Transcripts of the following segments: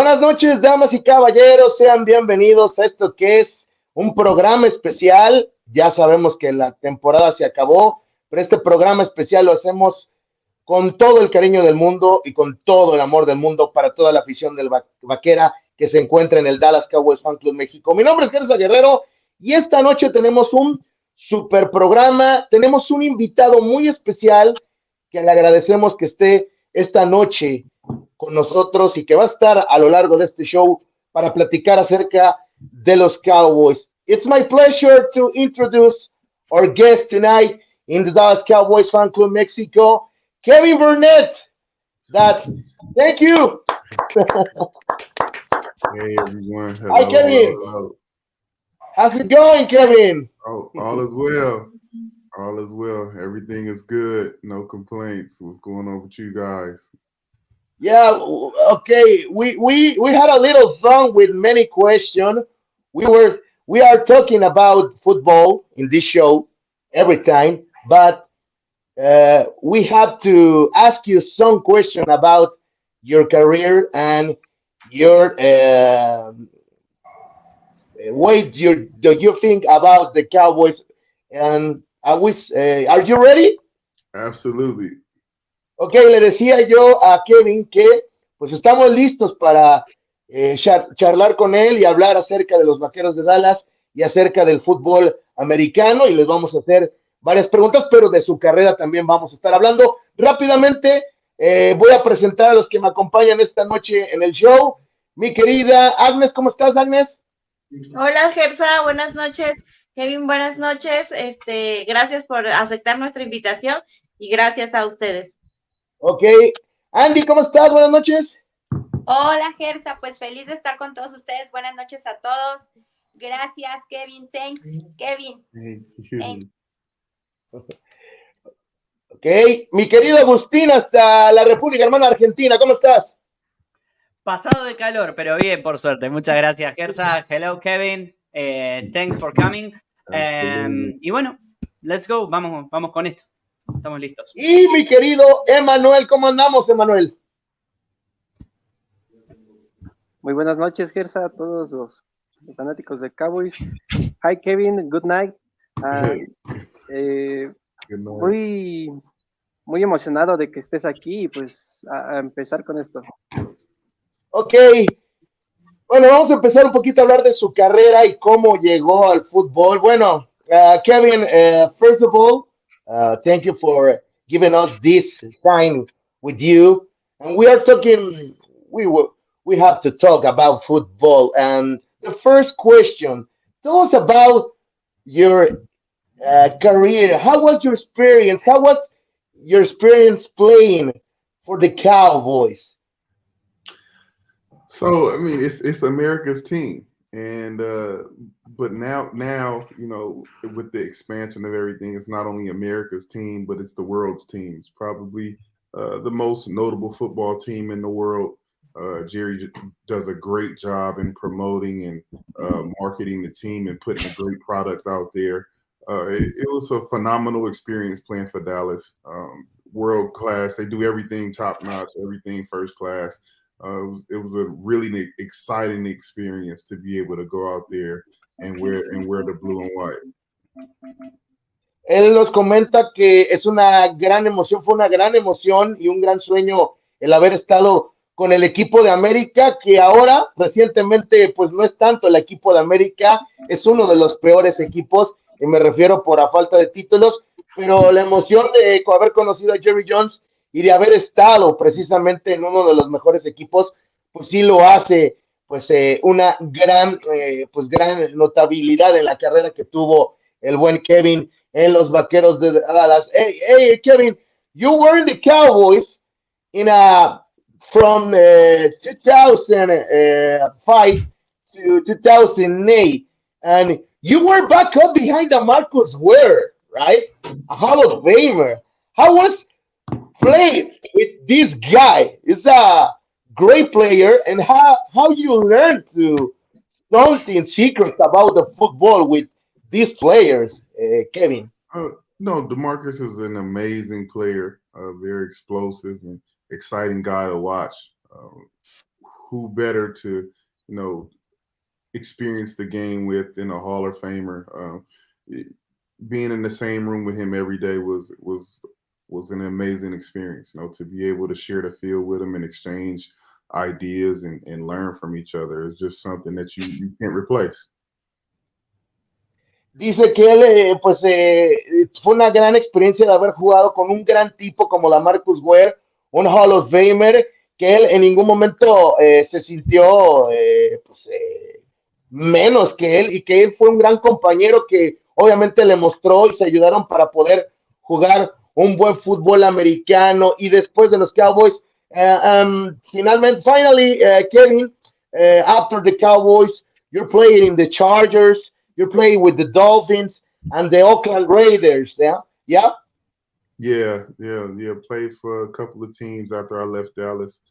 Buenas noches, damas y caballeros, sean bienvenidos a esto que es un programa especial. Ya sabemos que la temporada se acabó, pero este programa especial lo hacemos con todo el cariño del mundo y con todo el amor del mundo para toda la afición del vaquera que se encuentra en el Dallas Cowboys Fan Club México. Mi nombre es Gersa Guerrero y esta noche tenemos un super programa, tenemos un invitado muy especial que le agradecemos que esté esta noche con nosotros y que va a estar a lo largo de este show para platicar acerca de los Cowboys. It's my pleasure to introduce our guest tonight in the Dallas Cowboys Fan Club Mexico, Kevin Burnett. Thank you. Hey everyone, Hi, hello, Kevin. hello. How's it going, Kevin? Oh, all is well. All is well. Everything is good. No complaints. What's going on with you guys? Yeah, okay. We had a little fun with many questions. We are talking about football in this show every time, but we have to ask you some question about your career and your what you think about the Cowboys. And are you ready? Absolutely. Ok, le decía yo a Kevin que pues estamos listos para charlar con él y hablar acerca de los Vaqueros de Dallas y acerca del fútbol americano y les vamos a hacer varias preguntas, pero de su carrera también vamos a estar hablando. Rápidamente voy a presentar a los que me acompañan esta noche en el show. Mi querida Agnes, ¿cómo estás, Agnes? Hola, Gersa, buenas noches. Kevin, buenas noches. Gracias por aceptar nuestra invitación y gracias a ustedes. Ok. Andy, ¿cómo estás? Buenas noches. Hola, Gersa, pues feliz de estar con todos ustedes. Buenas noches a todos. Gracias, Kevin. Thanks, Kevin. Thank you. Ok. Mi querido Agustín, hasta la República Hermana Argentina, ¿cómo estás? Pasado de calor, pero bien, por suerte. Muchas gracias, Gersa. Hello, Kevin. Thanks for coming. Y bueno, let's go. Vamos con esto. Estamos listos. Y mi querido Emanuel, ¿cómo andamos, Emanuel? Muy buenas noches, Gersa, a todos los fanáticos de Cowboys. Hi, Kevin. Good night. Good night. Muy emocionado de que estés aquí y pues a empezar con esto. Ok. Bueno, vamos a empezar un poquito a hablar de su carrera y cómo llegó al fútbol. Bueno, Kevin, first of all, thank you for giving us this time with you. And we are talking, we have to talk about football. And the first question, tell us about your career. How was your experience? How was your experience playing for the Cowboys? So I mean, it's America's team, and but now with the expansion of everything, it's not only America's team, but it's the world's team. It's probably the most notable football team in the world. Jerry does a great job in promoting and marketing the team and putting a great product out there. It was a phenomenal experience playing for Dallas. World class. They do everything top notch, everything first class. It was a really exciting experience to be able to go out there and wear the blue and white. Él nos comenta que es una gran emoción, fue una gran emoción y un gran sueño el haber estado con el equipo de América, que ahora recientemente pues no es tanto el equipo de América, es uno de los peores equipos, y me refiero por a falta de títulos, pero la emoción de haber conocido a Jerry Jones y de haber estado precisamente en uno de los mejores equipos, pues sí lo hace pues una gran notabilidad en la carrera que tuvo el buen Kevin en los Vaqueros de Dallas. Hey, Kevin, you were in the Cowboys in a from 2005 to 2008, and you were back up behind the Marcus Ware, right? A Hall of Famer. How was playing with this guy? He's a great player, and how you learned to something secret about the football with these players, Kevin. No, DeMarcus is an amazing player, very explosive and exciting guy to watch. who better to, experience the game with than a Hall of Famer. Being in the same room with him every day was an amazing experience. To be able to share the field with him and exchange ideas and learn from each other is just something that you can't replace. Dice que él, fue una gran experiencia de haber jugado con un gran tipo como la Marcus Ware, un Hall of Famer, que él en ningún momento se sintió menos que él, y que él fue un gran compañero que obviamente le mostró y se ayudaron para poder jugar un buen fútbol americano. Y después de los Cowboys, finally, Kevin, after the Cowboys, you're playing in the Chargers, you're playing with the Dolphins and the Oakland Raiders, yeah? Yeah. Played for a couple of teams after I left Dallas.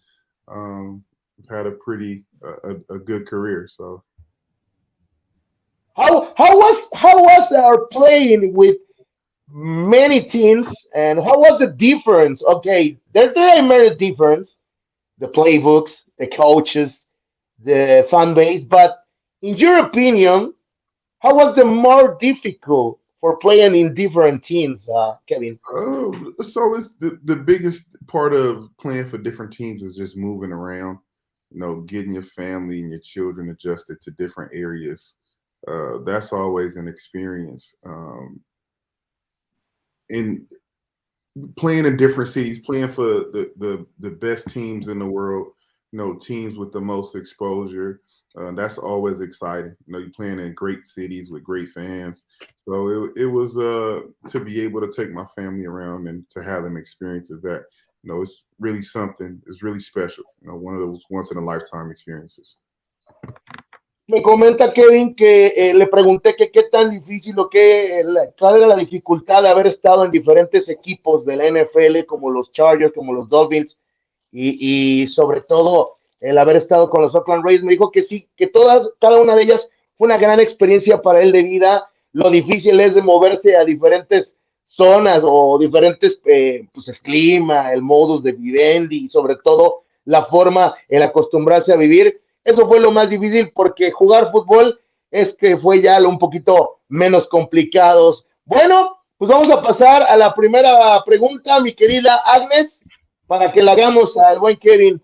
Had a pretty a good career. So how was our playing with many teams, and how was the difference? Okay, there's a major difference, the playbooks, the coaches, the fan base, but in your opinion, how was the more difficult for playing in different teams, Kevin? So it's the biggest part of playing for different teams is just moving around, getting your family and your children adjusted to different areas. That's always an experience. In playing in different cities, playing for the best teams in the world, teams with the most exposure. That's always exciting. You're playing in great cities with great fans. So it was to be able to take my family around and to have them experiences that, it's really something. It's really special. One of those once in a lifetime experiences. Me comenta Kevin que le pregunté que qué tan difícil o cuál era la dificultad de haber estado en diferentes equipos de la NFL como los Chargers, como los Dolphins y sobre todo el haber estado con los Oakland Raiders. Me dijo que sí, que cada una de ellas fue una gran experiencia para él de vida. Lo difícil es de moverse a diferentes zonas o diferentes el clima, el modus de vivendi y sobre todo la forma, el acostumbrarse a vivir. Eso fue lo más difícil porque jugar fútbol fue ya un poquito menos complicados. Bueno, pues vamos a pasar a la primera pregunta, mi querida Agnes, para que la hagamos al buen Kevin.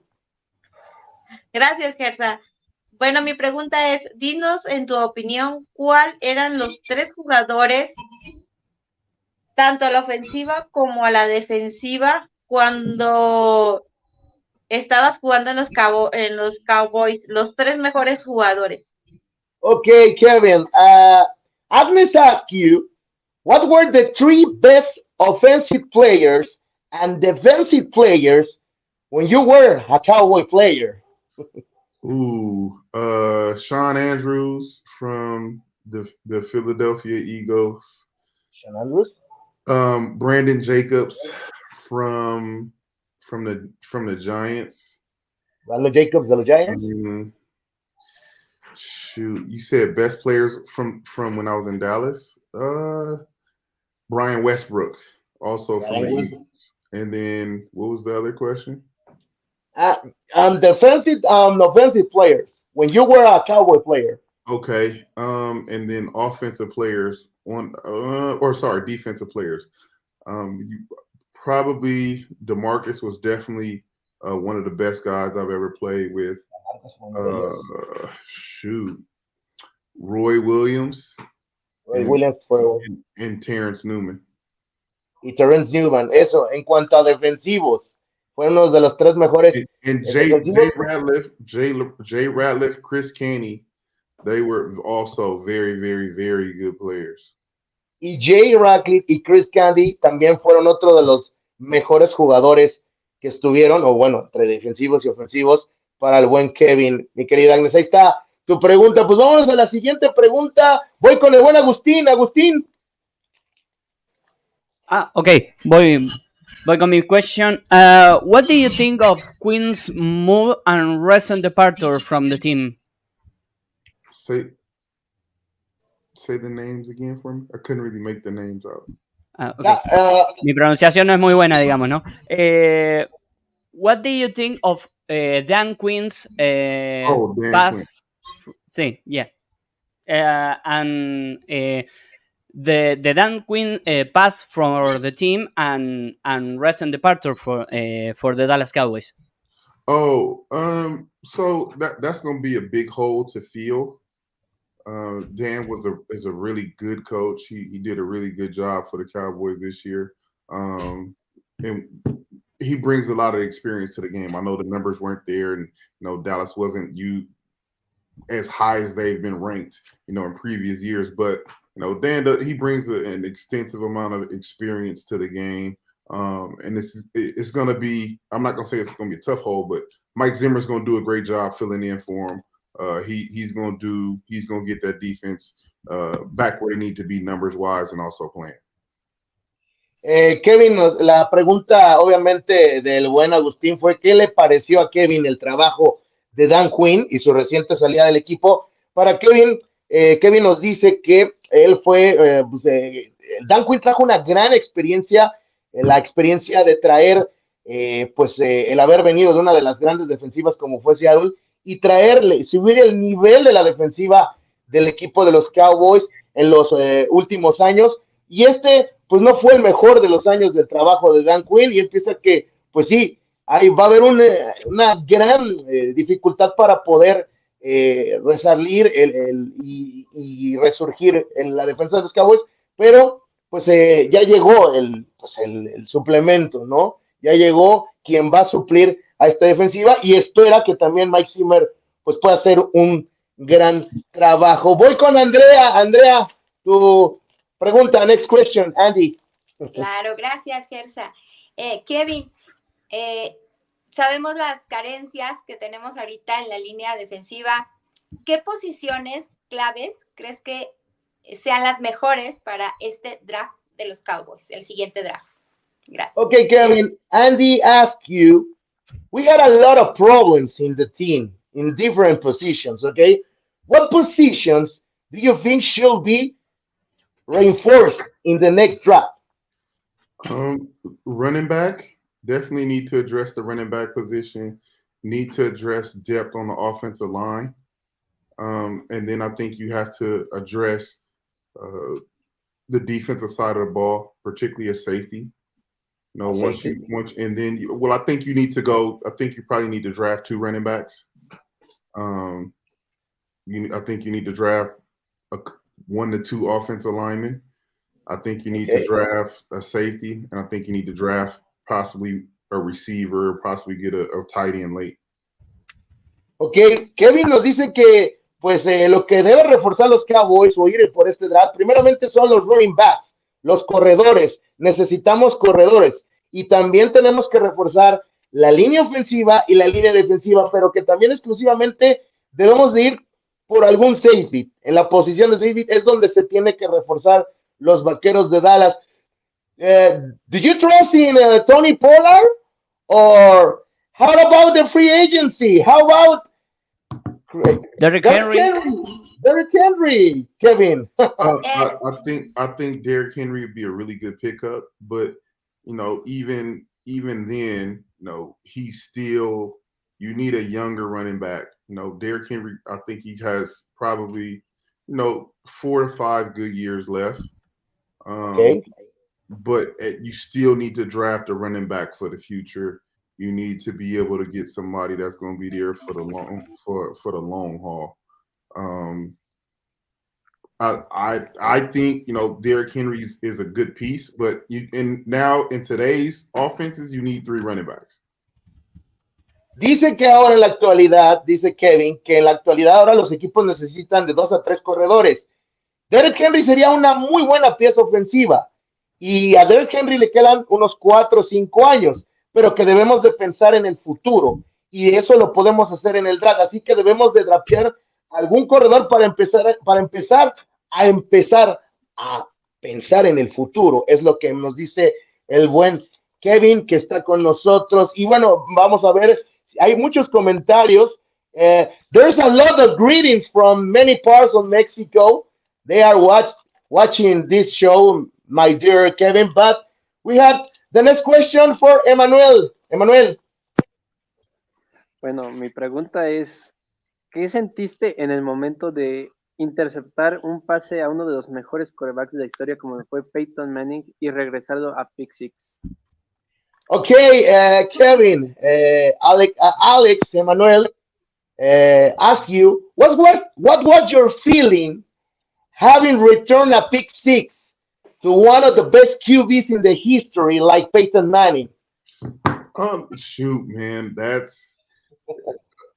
Gracias, Gersa. Bueno, mi pregunta es, dinos en tu opinión, ¿cuál eran los 3 jugadores, tanto a la ofensiva como a la defensiva, cuando estabas jugando en los Cowboys, los 3 mejores jugadores? Okay, Kevin. Agnes asked you, what were the 3 best offensive players and defensive players when you were a Cowboy player? Sean Andrews from the Philadelphia Eagles. Sean Andrews. Brandon Jacobs from the Giants. Brandon Jacobs de los Giants. Shoot, you said best players from when I was in Dallas. Brian Westbrook, also from the Eagles. And then what was the other question? Defensive, offensive players when you were a Cowboy player. Okay. And then offensive players defensive players. Probably DeMarcus was definitely one of the best guys I've ever played with. Roy Williams. And Terrence Newman. Y Terrence Newman. Eso, en cuanto a defensivos, fue uno de los 3 mejores. And Jay Ratliff, Chris Caney, they were also very, very, very good players. Y Jay Ratliff y Chris Candy también fueron otro de los mejores jugadores que estuvieron, o bueno, entre defensivos y ofensivos, para el buen Kevin. Mi querida Agnes, ahí está tu pregunta. Pues vámonos a la siguiente pregunta. Voy con el buen Agustín. Agustín. Okay. Voy con mi question. What do you think of Quinn's move and recent departure from the team? Say the names again for me. I couldn't really make the names out. Okay. Mi pronunciación no es muy buena, digamos, ¿no? What do you think of Dan Quinn's Dan pass. Quinn. Sí, yeah. And the Dan Quinn pass for the team and recent departure for the Dallas Cowboys. Oh, so that's going to be a big hole to fill. Dan is a really good coach. He did a really good job for the Cowboys this year, and he brings a lot of experience to the game. I know the numbers weren't there, and Dallas wasn't as high as they've been ranked, in previous years. But Dan he brings an extensive amount of experience to the game, and it's going to be. I'm not going to say it's going to be a tough hole, but Mike Zimmer's going to do a great job filling in for him. He's going to get that defense back where they need to be numbers wise and also playing. Kevin, la pregunta obviamente del buen Agustín fue ¿qué le pareció a Kevin el trabajo de Dan Quinn y su reciente salida del equipo? Para Kevin, Kevin nos dice que él fue, Dan Quinn trajo una gran experiencia, la experiencia de traer, el haber venido de una de las grandes defensivas como fue Seattle y subir el nivel de la defensiva del equipo de los Cowboys en los últimos años, y pues no fue el mejor de los años de trabajo de Dan Quinn, y empieza que, pues sí, ahí va a haber una gran dificultad para poder resalir y resurgir en la defensa de los Cowboys, pero pues ya llegó el suplemento, ¿no? Ya llegó quien va a suplir a esta defensiva y espera que también Mike Zimmer pues pueda hacer un gran trabajo. Voy con Andrea. Andrea, tu pregunta, next question, Andy. Claro, gracias, Gersa. Kevin, sabemos las carencias que tenemos ahorita en la línea defensiva. ¿Qué posiciones claves crees que sean las mejores para este draft de los Cowboys, el siguiente draft? Gracias. Okay, Kevin, Andy asked you, we got a lot of problems in the team in different positions, okay? What positions do you think should be reinforced in the next draft? Running back, definitely need to address the running back position, need to address depth on the offensive line. And then I think you have to address the defensive side of the ball, particularly a safety. I think you need to go. I think you probably need to draft 2 running backs. I think you need to draft 1 to 2 offensive linemen. I think you need to draft a safety, and I think you need to draft possibly a receiver, possibly get a tight end late. Ok, Kevin nos dice que pues lo que debe reforzar los Cowboys o ir por este draft, primeramente son los running backs, los corredores. Necesitamos corredores y también tenemos que reforzar la línea ofensiva y la línea defensiva, pero que también exclusivamente debemos de ir por algún safety. En la posición de safety es donde se tiene que reforzar los Vaqueros de Dallas. Do you trust in Tony Pollard? Or how about the free agency? How about Derrick Henry? Derrick Henry, Kevin. I think Derrick Henry would be a really good pickup, but even then, he's still, you need a younger running back. Derrick Henry, I think he has probably 4 to 5 good years left. But you still need to draft a running back for the future. You need to be able to get somebody that's going to be there for the long haul. I think Derrick Henry is a good piece, but now in today's offenses, you need 3 running backs. Dice que ahora en la actualidad, dice Kevin, que en la actualidad ahora los equipos necesitan de 2 a 3 corredores. Derrick Henry sería una muy buena pieza ofensiva y a Derrick Henry le quedan unos 4 o 5 años, pero que debemos de pensar en el futuro y eso lo podemos hacer en el draft, así que debemos de draftear algún corredor para empezar a pensar en el futuro, es lo que nos dice el buen Kevin que está con nosotros. Y bueno, vamos a ver, hay muchos comentarios. There's a lot of greetings from many parts of Mexico. They are watching this show, my dear Kevin, but we have the next question for Emmanuel. Emmanuel. Bueno, mi pregunta es, ¿qué sentiste en el momento de interceptar un pase a uno de los mejores quarterbacks de la historia como fue Peyton Manning y regresarlo a pick six? Okay, Kevin, Alex, Emmanuel, ask you, what was your feeling having returned a pick six to one of the best QBs in the history, like Peyton Manning? Shoot, man, that's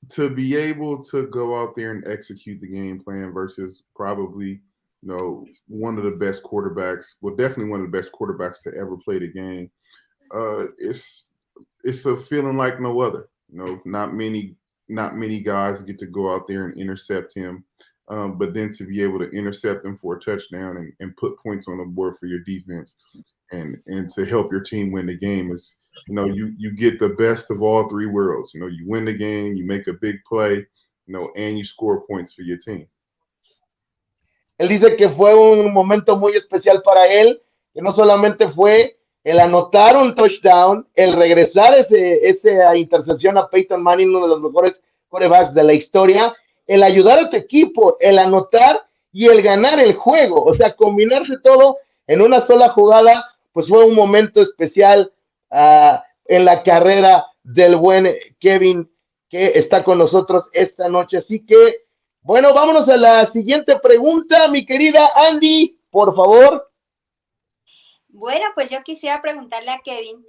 to be able to go out there and execute the game plan versus probably, one of the best quarterbacks, well, definitely one of the best quarterbacks to ever play the game. It's a feeling like no other. Not many guys get to go out there and intercept him, but then to be able to intercept him for a touchdown and put points on the board for your defense and to help your team win the game is, you get the best of all three worlds. You win the game, you make a big play, and you score points for your team. Él dice que fue un momento muy especial para él, que no solamente fue el anotar un touchdown, el regresar esa intercepción a Peyton Manning, uno de los mejores quarterbacks de la historia, el ayudar a tu equipo, el anotar y el ganar el juego. O sea, combinarse todo en una sola jugada, pues fue un momento especial en la carrera del buen Kevin, que está con nosotros esta noche. Así que, bueno, vámonos a la siguiente pregunta, mi querida Andy, por favor. Bueno, pues yo quisiera preguntarle a Kevin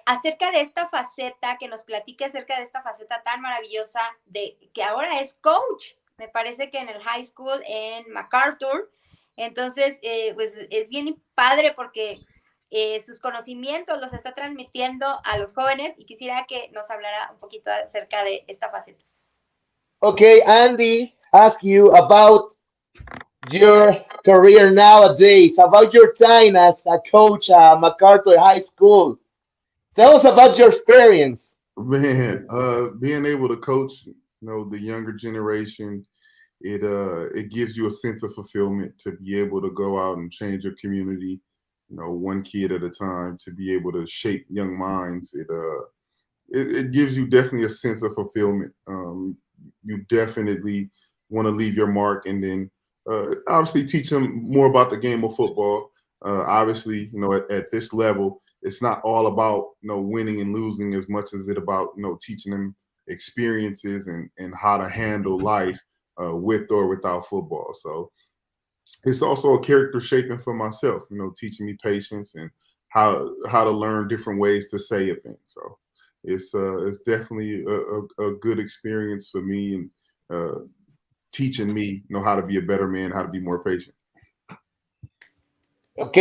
acerca de esta faceta, que nos platique acerca de esta faceta tan maravillosa de que ahora es coach. Me parece que en el high school en MacArthur. Entonces, pues es bien padre porque sus conocimientos los está transmitiendo a los jóvenes y quisiera que nos hablara un poquito acerca de esta faceta. Okay, Andy, ask you about your career nowadays, about your time as a coach at MacArthur High School. Tell us about your experience. Man, being able to coach, the younger generation, it gives you a sense of fulfillment to be able to go out and change your community, one kid at a time, to be able to shape young minds. It gives you definitely a sense of fulfillment. You definitely want to leave your mark, and then obviously teach them more about the game of football. Obviously, at this level, it's not all about winning and losing as much as it about teaching them experiences and how to handle life with or without football. So it's also a character shaping for myself, teaching me patience and how to learn different ways to say a thing. So it's definitely a good experience for me, and teaching me how to be a better man, how to be more patient. Ok,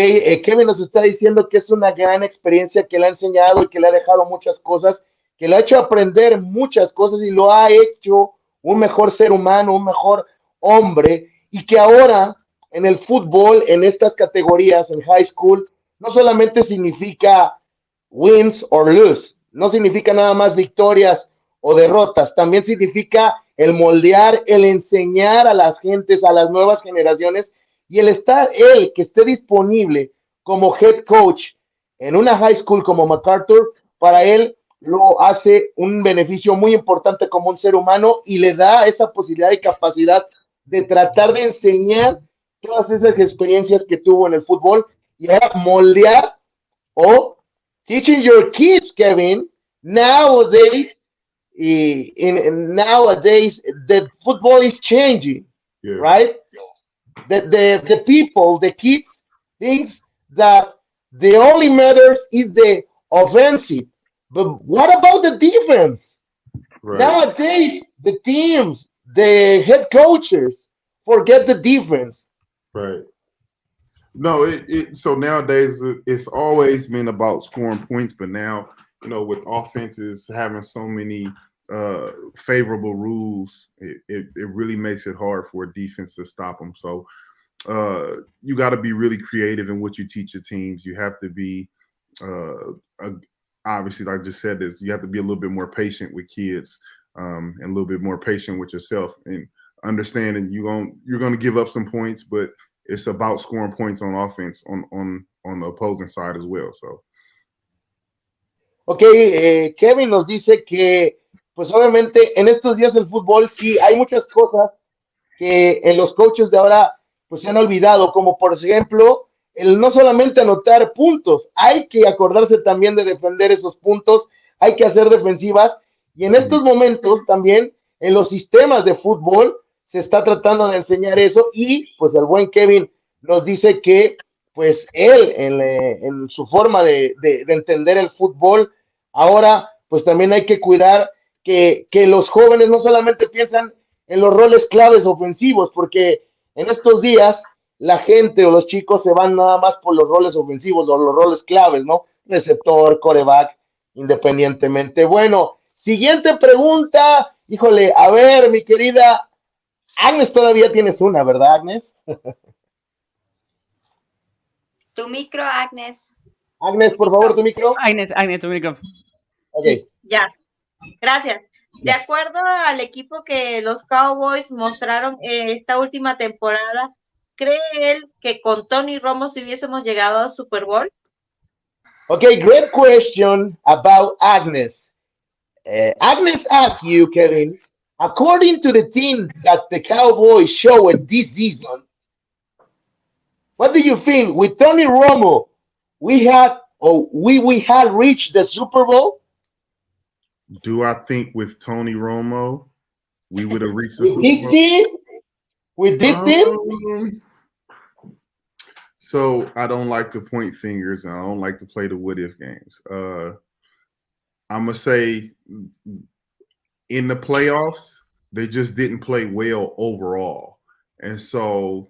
Kevin nos está diciendo que es una gran experiencia que le ha enseñado y que le ha dejado muchas cosas, que le ha hecho aprender muchas cosas y lo ha hecho un mejor ser humano, un mejor hombre, y que ahora en el fútbol, en estas categorías, en high school, no solamente significa wins or lose, no significa nada más victorias o derrotas, también significa el moldear, el enseñar a las gentes, a las nuevas generaciones, y el estar él, que esté disponible como head coach en una high school como MacArthur, para él lo hace un beneficio muy importante como un ser humano y le da esa posibilidad y capacidad de tratar de enseñar todas esas experiencias que tuvo en el fútbol y ahora moldear o teaching your kids, Kevin, nowadays, nowadays the football is changing, yeah. Right? The people, the kids, thinks that the only matters is the offensive. But what about the defense? Right. Nowadays, the teams, the head coaches forget the defense. Right. No, so nowadays it's always been about scoring points, but now, with offenses having so many favorable rules, it really makes it hard for a defense to stop them. So you got to be really creative in what you teach your teams. You have to be obviously, like I just said, this, you have to be a little bit more patient with kids, and a little bit more patient with yourself, and understanding you're going to give up some points, but it's about scoring points on offense on the opposing side as well. So. Ok, Kevin nos dice que pues obviamente en estos días del fútbol sí hay muchas cosas que en los coaches de ahora pues se han olvidado, como por ejemplo el no solamente anotar puntos, hay que acordarse también de defender esos puntos, hay que hacer defensivas y en estos momentos también en los sistemas de fútbol se está tratando de enseñar eso y pues el buen Kevin nos dice que pues él en su forma de entender el fútbol, ahora pues también hay que cuidar que los jóvenes no solamente piensan en los roles claves ofensivos, porque en estos días la gente o los chicos se van nada más por los roles ofensivos o los roles claves, ¿no? Receptor, coreback, independientemente. Bueno, siguiente pregunta. Híjole, a ver, mi querida Agnes, todavía tienes una, ¿verdad, Agnes? Tu micro, Agnes. Agnes, Tu por micro. favor, tu micro. Agnes, tu micrófono. Ok. Sí, ya. Gracias. De acuerdo al equipo que los Cowboys mostraron esta última temporada, ¿cree él que con Tony Romo si hubiésemos llegado al Super Bowl? Okay, great question about Agnes. Agnes asked you, Kevin, according to the team that the Cowboys showed this season, what do you think with Tony Romo? We had reached the Super Bowl Do I think with Tony Romo, we would have reached the with Super this Bowl? team? With this team? So I don't like to point fingers and I don't like to play the what if games. I'm gonna say in the playoffs, they just didn't play well overall. And so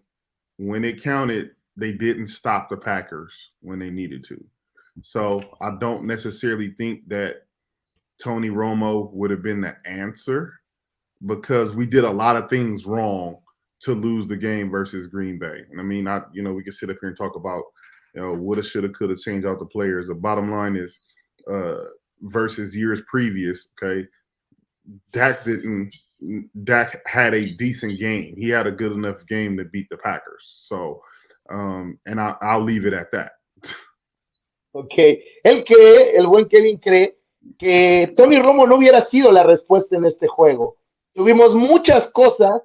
when it counted, they didn't stop the Packers when they needed to. So I don't necessarily think that Tony Romo would have been the answer because we did a lot of things wrong to lose the game versus Green Bay. And I mean, we can sit up here and talk about, woulda, shoulda, coulda, change out the players. The bottom line is versus years previous, okay, Dak had a decent game. He had a good enough game to beat the Packers. So, and I'll leave it at that. Ok, el buen Kevin cree que Tony Romo no hubiera sido la respuesta en este juego. Tuvimos muchas cosas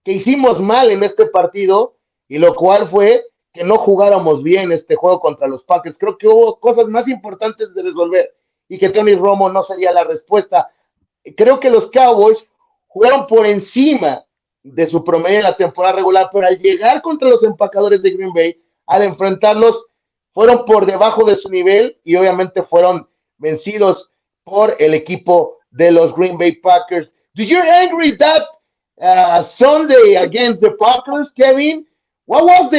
que hicimos mal en este partido y lo cual fue que no jugáramos bien este juego contra los Packers. Creo que hubo cosas más importantes de resolver y que Tony Romo no sería la respuesta. Creo que los Cowboys jugaron por encima de su promedio en la temporada regular, pero al llegar contra los empacadores de Green Bay, al enfrentarlos, fueron por debajo de su nivel y obviamente fueron vencidos por el equipo de los Green Bay Packers. Do you agree that Sunday against the Packers, Kevin? What was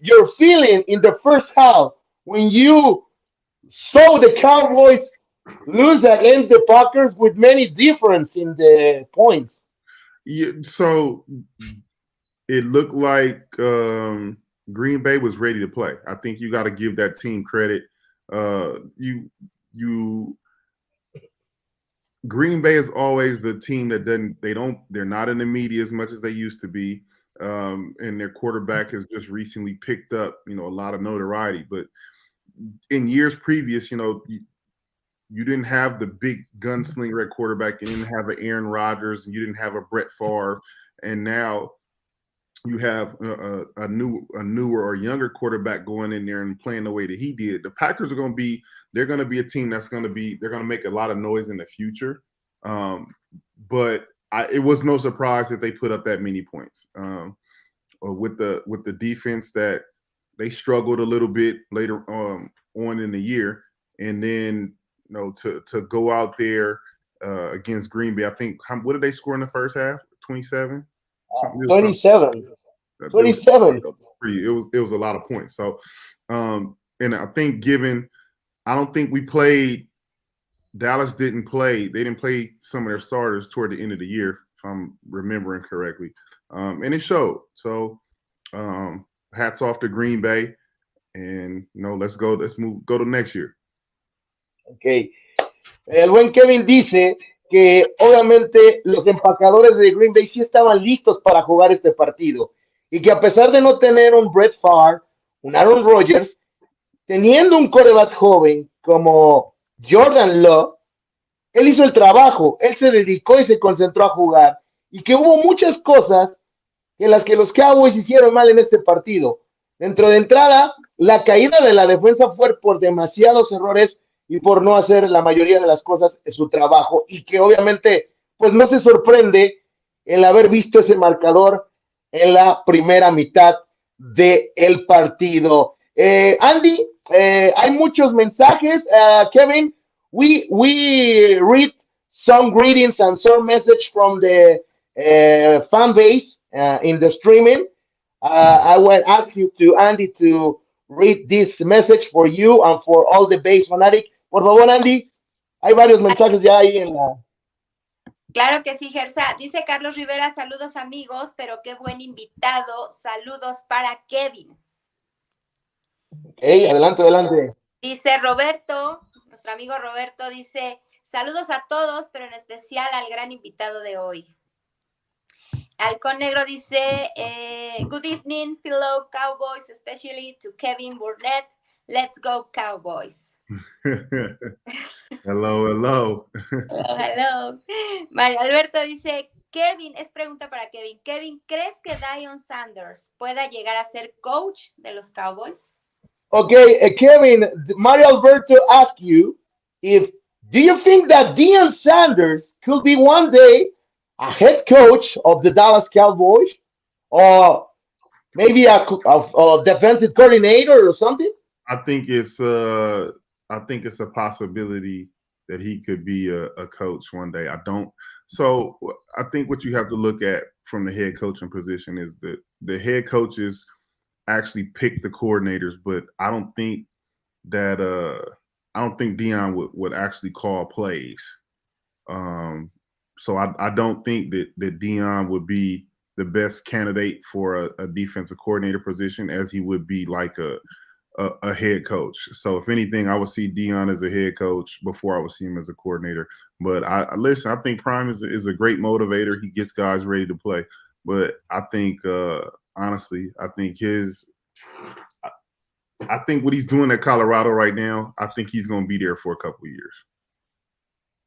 your feeling in the first half when you saw the Cowboys lose against the Packers with many difference in the points? Yeah, so it looked like Green Bay was ready to play. I think you got to give that team credit. Green Bay is always the team that they're not in the media as much as they used to be. And their quarterback has just recently picked up, a lot of notoriety. But in years previous, you didn't have the big gunslinger at quarterback. You didn't have an Aaron Rodgers. And you didn't have a Brett Favre. And now you have a newer or younger quarterback going in there and playing the way that he did. The Packers are going to be a team they're going to make a lot of noise in the future. But it was no surprise that they put up that many points with the defense that they struggled a little bit later on in the year. And then, to go out there against Green Bay, I think, what did they score in the first half? 27? 27. 27. It was a lot of points. So, and I think I don't think we played. Dallas didn't play. They didn't play some of their starters toward the end of the year, if I'm remembering correctly, and it showed. So, hats off to Green Bay, and let's go to next year. Okay. El buen Kevin dice que obviamente los empacadores de Green Bay sí estaban listos para jugar este partido y que a pesar de no tener un Brett Favre, un Aaron Rodgers, teniendo un quarterback joven como Jordan Love, él hizo el trabajo, él se dedicó y se concentró a jugar, y que hubo muchas cosas en las que los Cowboys hicieron mal en este partido. Dentro de entrada, la caída de la defensa fue por demasiados errores y por no hacer la mayoría de las cosas en su trabajo, y que obviamente pues no se sorprende el haber visto ese marcador en la primera mitad del partido. Andy, hay muchos mensajes. Kevin, we read some greetings and some message from the fan base in the streaming. I will ask you to Andy to read this message for you and for all the base fanatic. Por favor, Andy, hay varios mensajes ya ahí en la. Claro que sí, Gersa. Dice Carlos Rivera, saludos amigos, pero qué buen invitado. Saludos para Kevin. Ok, adelante, adelante. Dice Roberto, nuestro amigo Roberto, dice, saludos a todos, pero en especial al gran invitado de hoy. Halcón Negro dice, good evening, fellow Cowboys, especially to Kevin Burnett. Let's go, Cowboys. Hello, hello. Hello, hello. Mario Alberto dice, Kevin, es pregunta para Kevin. Kevin, ¿crees que Deion Sanders pueda llegar a ser coach de los Cowboys? Okay, Kevin, Mario Alberto asked you do you think that Deion Sanders could be one day a head coach of the Dallas Cowboys, or maybe a defensive coordinator or something? I think it's a possibility that he could be a coach one day. So I think what you have to look at from the head coaching position is that the head coaches actually pick the coordinators, but I don't think Deion would actually call plays. So I don't think that Deion would be the best candidate for a defensive coordinator position as he would be like a head coach. So if anything, I would see Deion as a head coach before I would see him as a coordinator. But I think Prime is a great motivator. He gets guys ready to play. But I think honestly, I think what he's doing at Colorado right now, I think he's going to be there for a couple of years.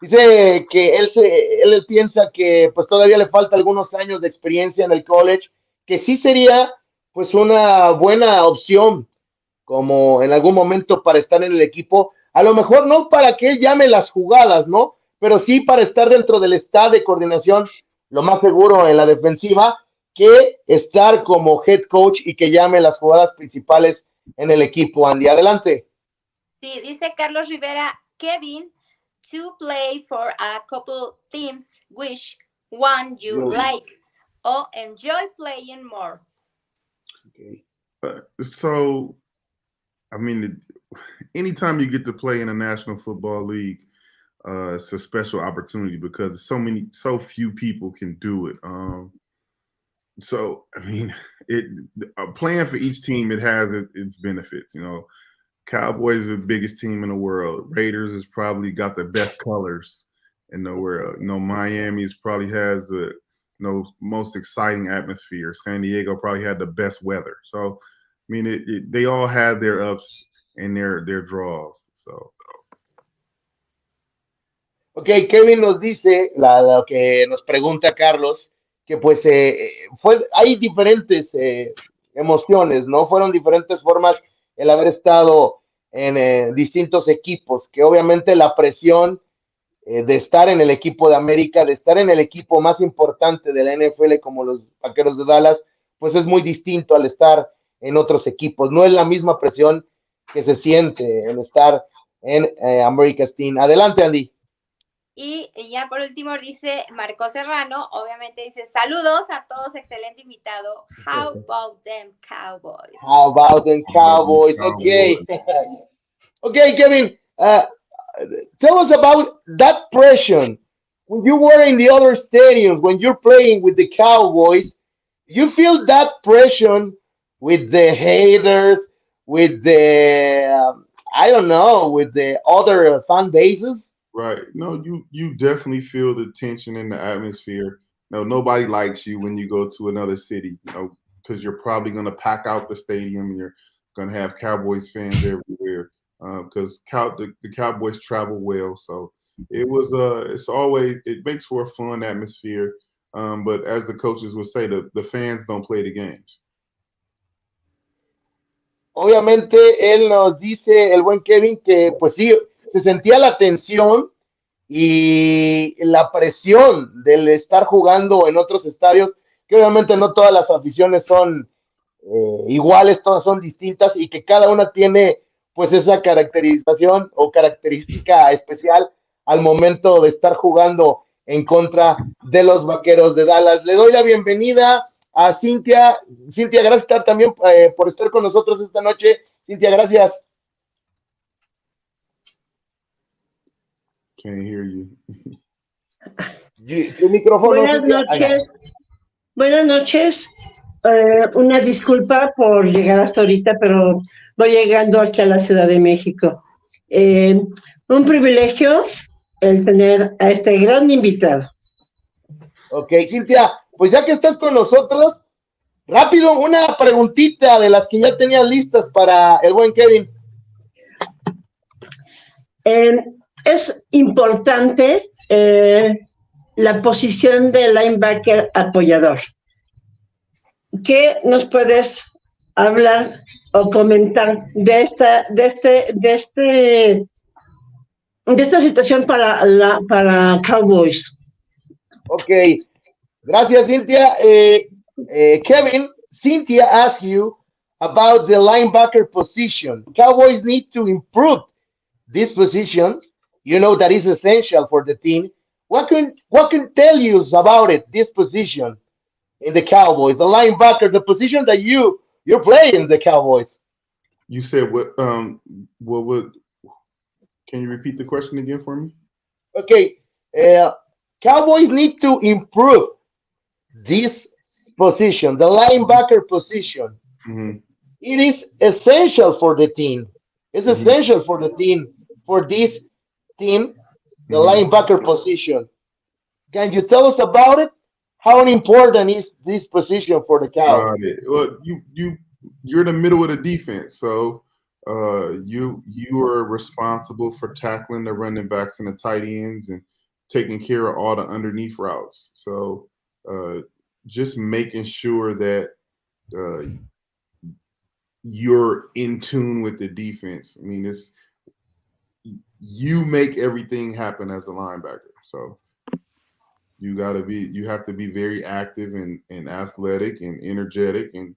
Dice que él piensa que pues todavía le falta algunos años de experiencia en el college, que sí sería pues una buena opción como en algún momento para estar en el equipo, a lo mejor no para que él llame las jugadas, ¿no? Pero sí para estar dentro del staff de coordinación, lo más seguro en la defensiva, que estar como head coach y que llame las jugadas principales en el equipo. Andy, adelante. Sí, dice Carlos Rivera, Kevin, to play for a couple teams, which one you like or enjoy playing more? Okay. So, I mean, anytime you get to play in a National Football League, it's a special opportunity because so few people can do it. So, I mean, playing for each team, it has its benefits. You know, Cowboys are the biggest team in the world. Raiders has probably got the best colors in the world. You know, Miami's probably has the most exciting atmosphere. San Diego probably had the best weather. So, I mean, they all have their ups and their draws. So. Ok, Kevin nos dice, lo que nos pregunta Carlos, que pues hay diferentes emociones, ¿no? Fueron diferentes formas el haber estado en distintos equipos, que obviamente la presión de estar en el equipo de América, de estar en el equipo más importante de la NFL como los Vaqueros de Dallas, pues es muy distinto al estar en otros equipos. No es la misma presión que se siente en estar en America's Team. Adelante, Andy. Y ya por último dice Marco Serrano, obviamente dice, saludos a todos, excelente invitado. How about them Cowboys? How about them Cowboys? Okay. Okay, Kevin, tell us about that pressure. When you were in the other stadiums, when you're playing with the Cowboys, you feel that pressure with the haters, with the, I don't know, with the other fan bases? Right. No, you definitely feel the tension in the atmosphere. No, nobody likes you when you go to another city, because you're probably going to pack out the stadium and you're going to have Cowboys fans everywhere because the Cowboys travel well. So it makes for a fun atmosphere. But as the coaches would say, the fans don't play the games. Obviamente, él nos dice, el buen Kevin, que pues sí, se sentía la tensión y la presión del estar jugando en otros estadios, que obviamente no todas las aficiones son iguales, todas son distintas y que cada una tiene pues esa caracterización o característica especial al momento de estar jugando en contra de los Vaqueros de Dallas. Le doy la bienvenida a Cintia. Cintia, gracias también por estar con nosotros esta noche. Cintia, gracias. Can't hear you. Tu micrófono. Buenas Cintia. noches. Buenas noches. Una disculpa por llegar hasta ahorita, pero voy llegando aquí a la Ciudad de México. Un privilegio el tener a este gran invitado. Ok, Cintia, pues ya que estás con nosotros, rápido, una preguntita de las que ya tenías listas para el buen Kevin. Es importante la posición de linebacker apoyador. ¿Qué nos puedes hablar o comentar de esta situación para Cowboys? Ok, gracias, Cynthia. Kevin, Cynthia asked you about the linebacker position. Cowboys need to improve this position. You know that is essential for the team. What can tell you about it? This position in the Cowboys, the linebacker, the position that you're playing in the Cowboys. You said what? What would? Can you repeat the question again for me? Okay, Cowboys need to improve this position, the linebacker position. Mm-hmm. It is essential for the team. It's essential for the team, for this team, the linebacker position. Can you tell us about it? How important is this position for the Cowboys? Well, you're in the middle of the defense, so you are responsible for tackling the running backs and the tight ends and taking care of all the underneath routes. So just making sure that you're in tune with the defense. I mean, you make everything happen as a linebacker. So you have to be very active and athletic and energetic and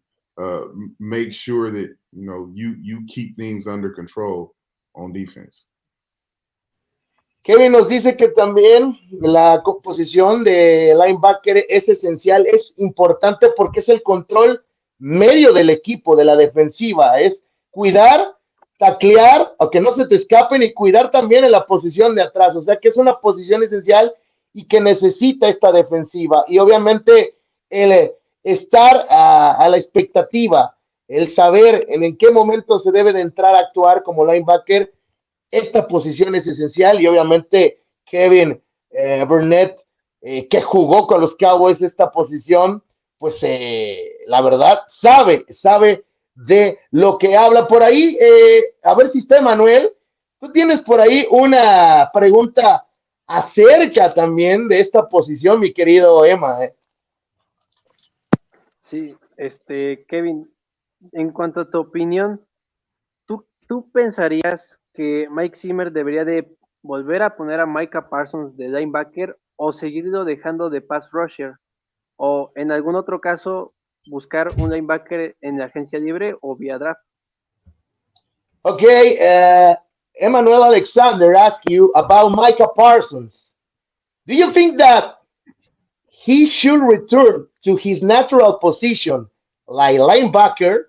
make sure that you keep things under control on defense. Kevin nos dice que también la composición de linebacker es esencial, es importante porque es el control medio del equipo, de la defensiva, es cuidar, taclear, o que no se te escapen y cuidar también en la posición de atrás, o sea que es una posición esencial y que necesita esta defensiva y obviamente el estar a la expectativa, el saber en qué momento se debe de entrar a actuar como linebacker. Esta posición es esencial y obviamente Kevin Burnett, que jugó con los Cowboys esta posición, pues la verdad sabe de lo que habla. Por ahí, a ver si está Manuel, tú tienes por ahí una pregunta acerca también de esta posición, mi querido Emma. Sí, Kevin, en cuanto a tu opinión, ¿tú pensarías que Mike Zimmer debería de volver a poner a Micah Parsons de linebacker o seguirlo dejando de pass rusher? O en algún otro caso, buscar un linebacker en la agencia libre o vía draft? Okay, Emmanuel Alexander asked you about Micah Parsons. Do you think that he should return to his natural position like linebacker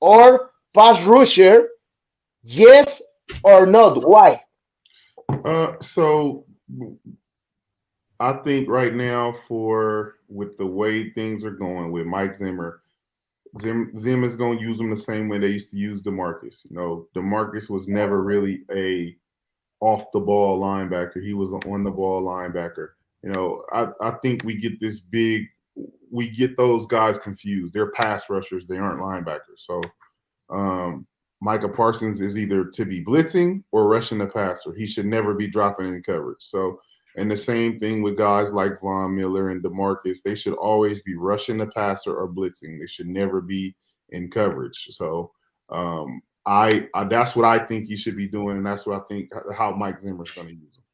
or pass rusher? Yes or not? Why? So I think right now, with the way things are going with Mike Zimmer, Zim is going to use them the same way they used to use DeMarcus. DeMarcus was never really a off the ball linebacker. He was an on the ball linebacker. I think we get those guys confused. They're pass rushers. They aren't linebackers. So Micah Parsons is either to be blitzing or rushing the passer. He should never be dropping in coverage. So, and the same thing with guys like Von Miller and DeMarcus. They should always be rushing the passer or blitzing. They should never be in coverage. So, I that's what I think he should be doing, and that's what I think how Mike Zimmer's going to use him.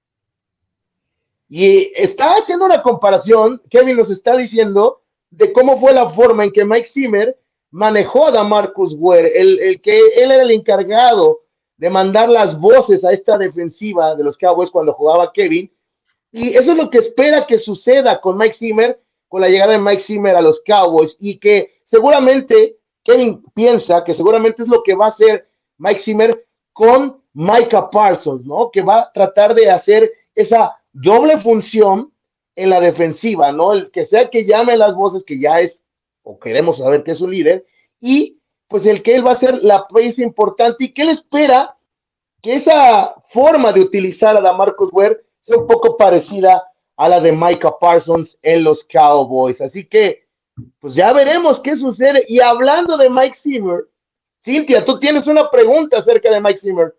Y está haciendo una comparación, Kevin nos está diciendo de cómo fue la forma en que Mike Zimmer manejó a DeMarcus Ware, el que él era el encargado de mandar las voces a esta defensiva de los Cowboys cuando jugaba Kevin, y eso es lo que espera que suceda con Mike Zimmer, con la llegada de Mike Zimmer a los Cowboys, y que seguramente Kevin piensa que seguramente es lo que va a hacer Mike Zimmer con Micah Parsons, ¿no? Que va a tratar de hacer esa doble función en la defensiva, ¿no? El que sea que llame las voces, que ya es, o queremos saber que es un líder, y pues el que él va a ser la pieza importante y que él espera que esa forma de utilizar a DeMarcus Ware sea un poco parecida a la de Micah Parsons en los Cowboys. Así que, pues ya veremos qué sucede. Y hablando de Mike Zimmer, Cintia, tú tienes una pregunta acerca de Mike Zimmer.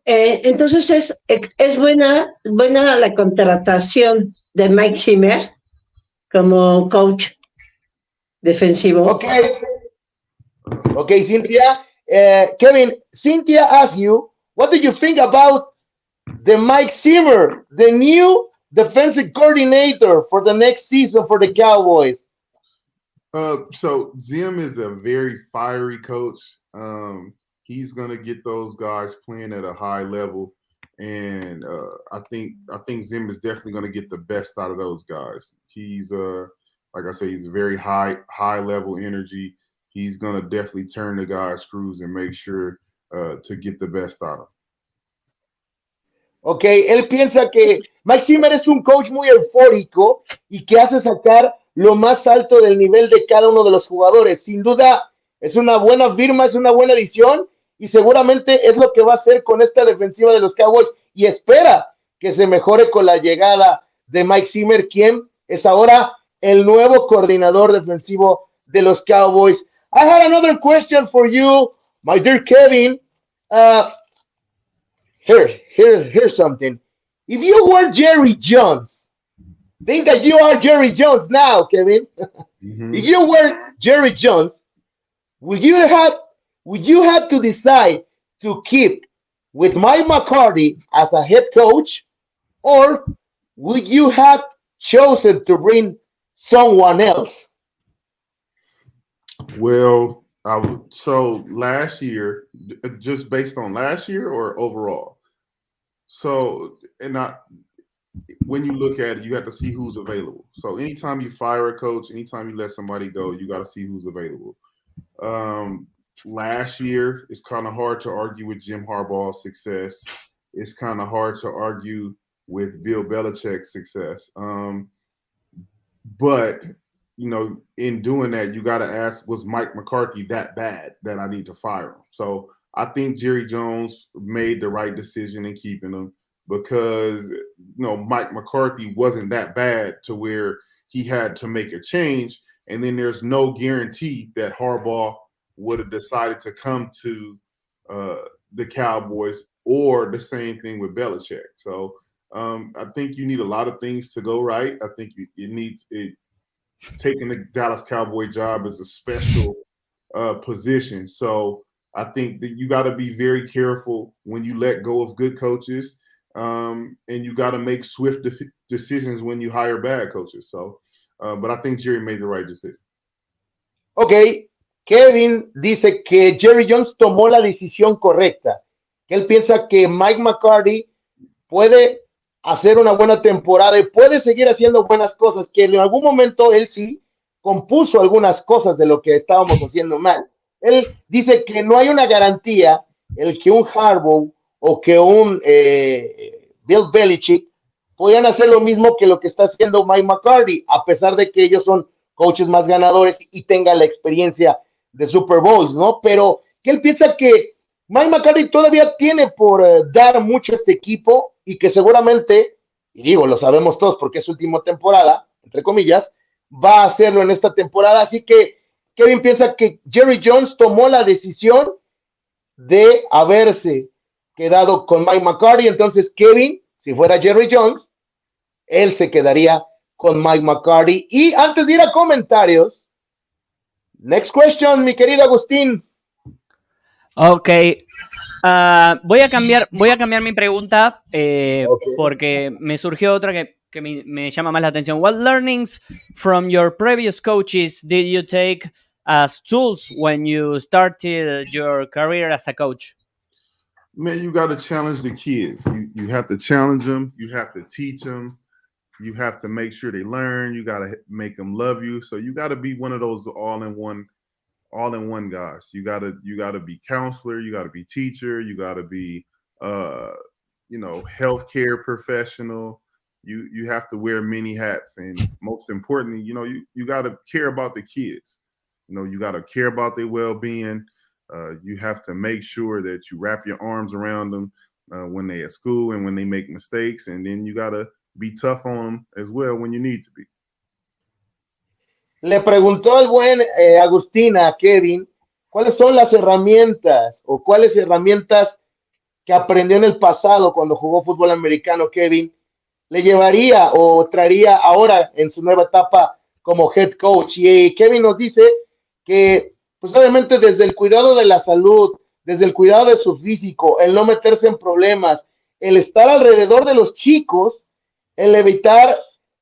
Entonces es buena la contratación de Mike Zimmer como coach defensivo. Okay, Cynthia. Kevin, Cynthia asked you, what do you think about the Mike Zimmer, the new defensive coordinator for the next season for the Cowboys? So Zim is a very fiery coach. He's gonna get those guys playing at a high level, and I think Zim is definitely gonna get the best out of those guys. He's like I say, he's very high level energy. He's gonna definitely turn the guys' screws and make sure to get the best out of them. Ok, él piensa que Mike Zimmer es un coach muy eufórico y que hace sacar lo más alto del nivel de cada uno de los jugadores. Sin duda, es una buena firma, es una buena edición y seguramente es lo que va a hacer con esta defensiva de los Cowboys y espera que se mejore con la llegada de Mike Zimmer, quien es ahora el nuevo coordinador defensivo de los Cowboys. I have another question for you, my dear Kevin. Here's something. If you were Jerry Jones, think that you are Jerry Jones now, Kevin. Mm-hmm. If you were Jerry Jones, would you have to decide to keep with Mike McCarthy as a head coach, or would you have chosen to bring someone else? Well, so last year, just based on last year or overall? So, when you look at it, you have to see who's available. So anytime you fire a coach, anytime you let somebody go, you got to see who's available. Last year, it's kind of hard to argue with Jim Harbaugh's success. It's kind of hard to argue with Bill Belichick's success. But in doing that, you got to ask, was Mike McCarthy that bad that I need to fire him? So I think Jerry Jones made the right decision in keeping him because, Mike McCarthy wasn't that bad to where he had to make a change. And then there's no guarantee that Harbaugh would have decided to come to the Cowboys, or the same thing with Belichick. So I think you need a lot of things to go right. I think taking the Dallas Cowboy job is a special position. So I think that you got to be very careful when you let go of good coaches, and you got to make swift decisions when you hire bad coaches. So, but I think Jerry made the right decision. Ok, Kevin dice que Jerry Jones tomó la decisión correcta, que él piensa que Mike McCarthy puede hacer una buena temporada y puede seguir haciendo buenas cosas, que en algún momento él sí compuso algunas cosas de lo que estábamos haciendo mal. Él dice que no hay una garantía el que un Harbaugh o que un Bill Belichick puedan hacer lo mismo que lo que está haciendo Mike McCarthy, a pesar de que ellos son coaches más ganadores y tengan la experiencia de Super Bowls, ¿no? Pero que él piensa que Mike McCarthy todavía tiene por dar mucho a este equipo y que seguramente, y digo, lo sabemos todos porque es su última temporada, entre comillas, va a hacerlo en esta temporada. Así que, Kevin piensa que Jerry Jones tomó la decisión de haberse quedado con Mike McCarthy. Entonces, Kevin, si fuera Jerry Jones, él se quedaría con Mike McCarthy. Y antes de ir a comentarios, next question, mi querido Agustín. Ok. Voy a cambiar mi pregunta porque me surgió otra que me llama más la atención. What learnings from your previous coaches did you take as tools when you started your career as a coach? Man, you got to challenge the kids. You have to challenge them. You have to teach them. You have to make sure they learn. You got to make them love you. So you got to be one of those all-in-one guys. You gotta be counselor, you gotta be teacher, you gotta be healthcare professional. You have to wear many hats, and most importantly, you gotta care about the kids. You gotta care about their well-being. You have to make sure that you wrap your arms around them when they're at school and when they make mistakes, and then you gotta be tough on them as well when you need to be. Le preguntó el buen Agustín a Kevin cuáles son las herramientas o cuáles herramientas que aprendió en el pasado cuando jugó fútbol americano. Kevin le llevaría o traería ahora en su nueva etapa como head coach. Y Kevin nos dice que pues obviamente desde el cuidado de la salud, desde el cuidado de su físico, el no meterse en problemas, el estar alrededor de los chicos, el evitar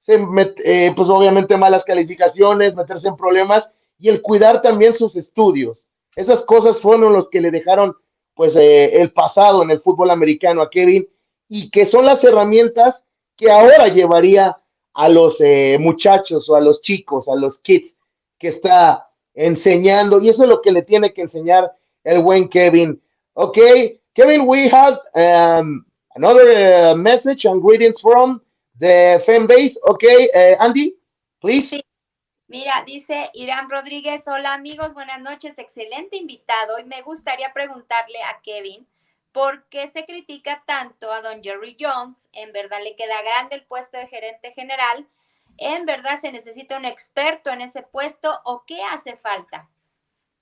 pues obviamente malas calificaciones, meterse en problemas y el cuidar también sus estudios. Esas cosas fueron los que le dejaron pues el pasado en el fútbol americano a Kevin y que son las herramientas que ahora llevaría a los muchachos o a los chicos, a los kids que está enseñando, y eso es lo que le tiene que enseñar el buen Kevin. Ok, Kevin, we have another message and greetings from the fan base. Okay, Andy, please. Sí. Mira, dice Irán Rodríguez, hola amigos, buenas noches, excelente invitado, y me gustaría preguntarle a Kevin, ¿por qué se critica tanto a don Jerry Jones? ¿En verdad le queda grande el puesto de gerente general? ¿En verdad se necesita un experto en ese puesto o qué hace falta?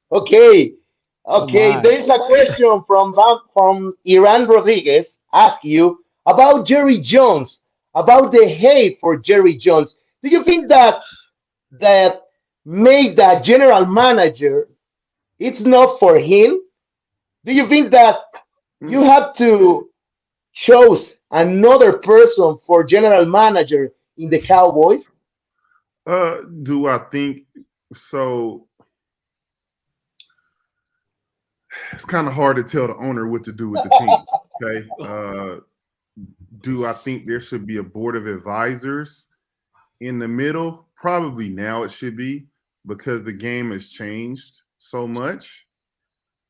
Okay, there is a question from Iran Rodriguez, ask you about Jerry Jones, about the hate for Jerry Jones. Do you think that make that general manager, it's not for him? Do you think that you have to choose another person for general manager in the Cowboys? Do I think so? It's kind of hard to tell the owner what to do with the team. Okay. Do I think there should be a board of advisors in the middle? Probably now it should be, because the game has changed so much.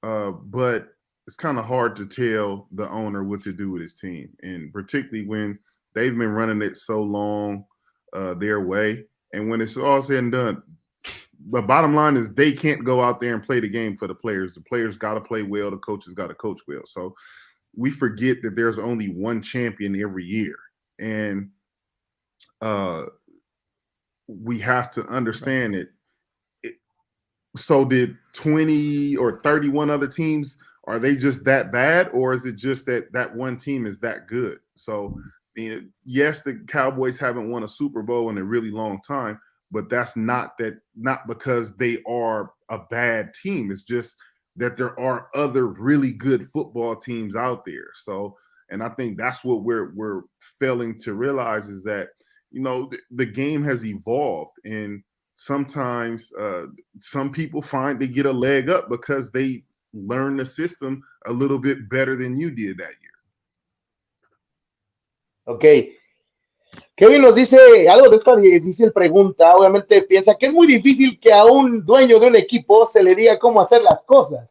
But it's kind of hard to tell the owner what to do with his team, and particularly when they've been running it so long their way. And when it's all said and done, the bottom line is they can't go out there and play the game for the players. The players got to play well. The coaches got to coach well. So we forget that there's only one champion every year. And we have to understand it. So did 20 or 31 other teams, are they just that bad? Or is it just that one team is that good? So yes, the Cowboys haven't won a Super Bowl in a really long time, but that's not because they are a bad team. It's just that there are other really good football teams out there. So, and I think that's what we're failing to realize, is that, the game has evolved, and sometimes some people find they get a leg up because they learn the system a little bit better than you did that year. Ok. Kevin nos dice algo de esta difícil pregunta. Obviamente piensa que es muy difícil que a un dueño de un equipo se le diga cómo hacer las cosas.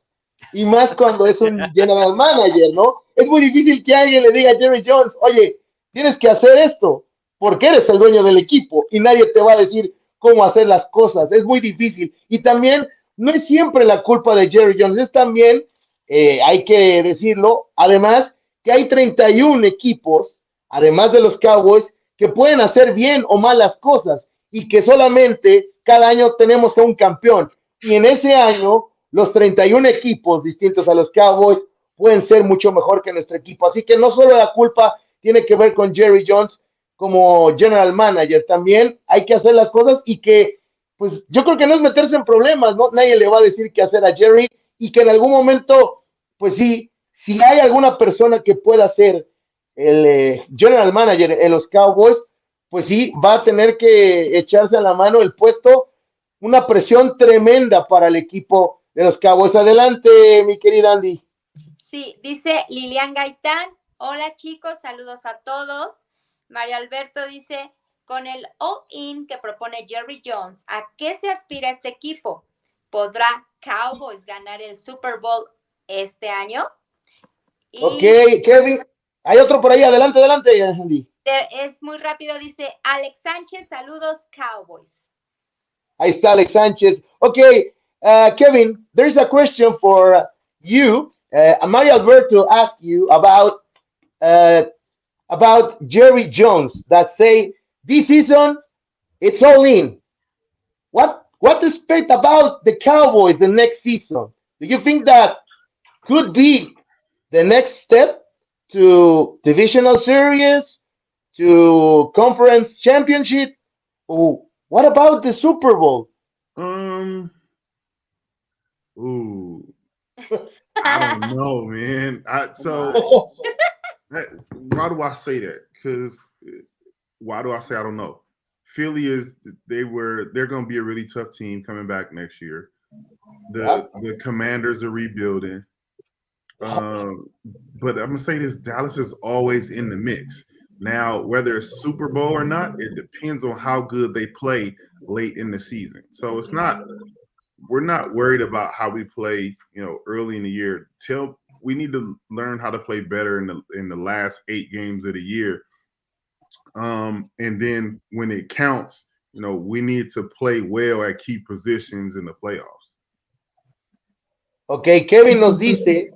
Y más cuando es un general manager, ¿no? Es muy difícil que alguien le diga a Jerry Jones, oye, tienes que hacer esto, porque eres el dueño del equipo y nadie te va a decir cómo hacer las cosas. Es muy difícil. Y también no es siempre la culpa de Jerry Jones, es también, hay que decirlo, además que hay 31 equipos, además de los Cowboys, que pueden hacer bien o mal las cosas y que solamente cada año tenemos a un campeón. y en ese año los 31 equipos distintos a los Cowboys pueden ser mucho mejor que nuestro equipo. Así que no solo la culpa tiene que ver con Jerry Jones como general manager, también hay que hacer las cosas y que, pues yo creo que no es meterse en problemas, ¿no? Nadie le va a decir qué hacer a Jerry y que en algún momento, pues sí, si hay alguna persona que pueda ser el general manager en los Cowboys, pues sí, va a tener que echarse a la mano el puesto, una presión tremenda para el equipo de los Cowboys. Adelante, mi querida Andy. Sí, dice Lilian Gaitán, hola chicos, saludos a todos. Mario Alberto dice, con el all-in que propone Jerry Jones, ¿a qué se aspira este equipo? ¿Podrá Cowboys ganar el Super Bowl este año? Y Ok, Kevin, hay otro por ahí, adelante, adelante, Andy. es muy rápido, dice Alex Sánchez, saludos Cowboys. Ahí está Alex Sánchez. Okay, Kevin, there is a question for you. Mario Alberto asked you uh, about Jerry Jones that say this season it's all in. What to expect about the Cowboys the next season? Do you think that could be the next step to divisional series, to conference championship? Ooh, what about the Super Bowl? Ooh, I don't know, man. Why do I say that? Because why do I say I don't know? Philly they're going to be a really tough team coming back next year. The Commanders are rebuilding. But I'm gonna say this: Dallas is always in the mix. Now, whether it's Super Bowl or not, it depends on how good they play late in the season. So we're not worried about how we play, early in the year. We need to learn how to play better in the last 8 games of the year. And then when it counts, we need to play well at key positions in the playoffs. Ok, Kevin nos dice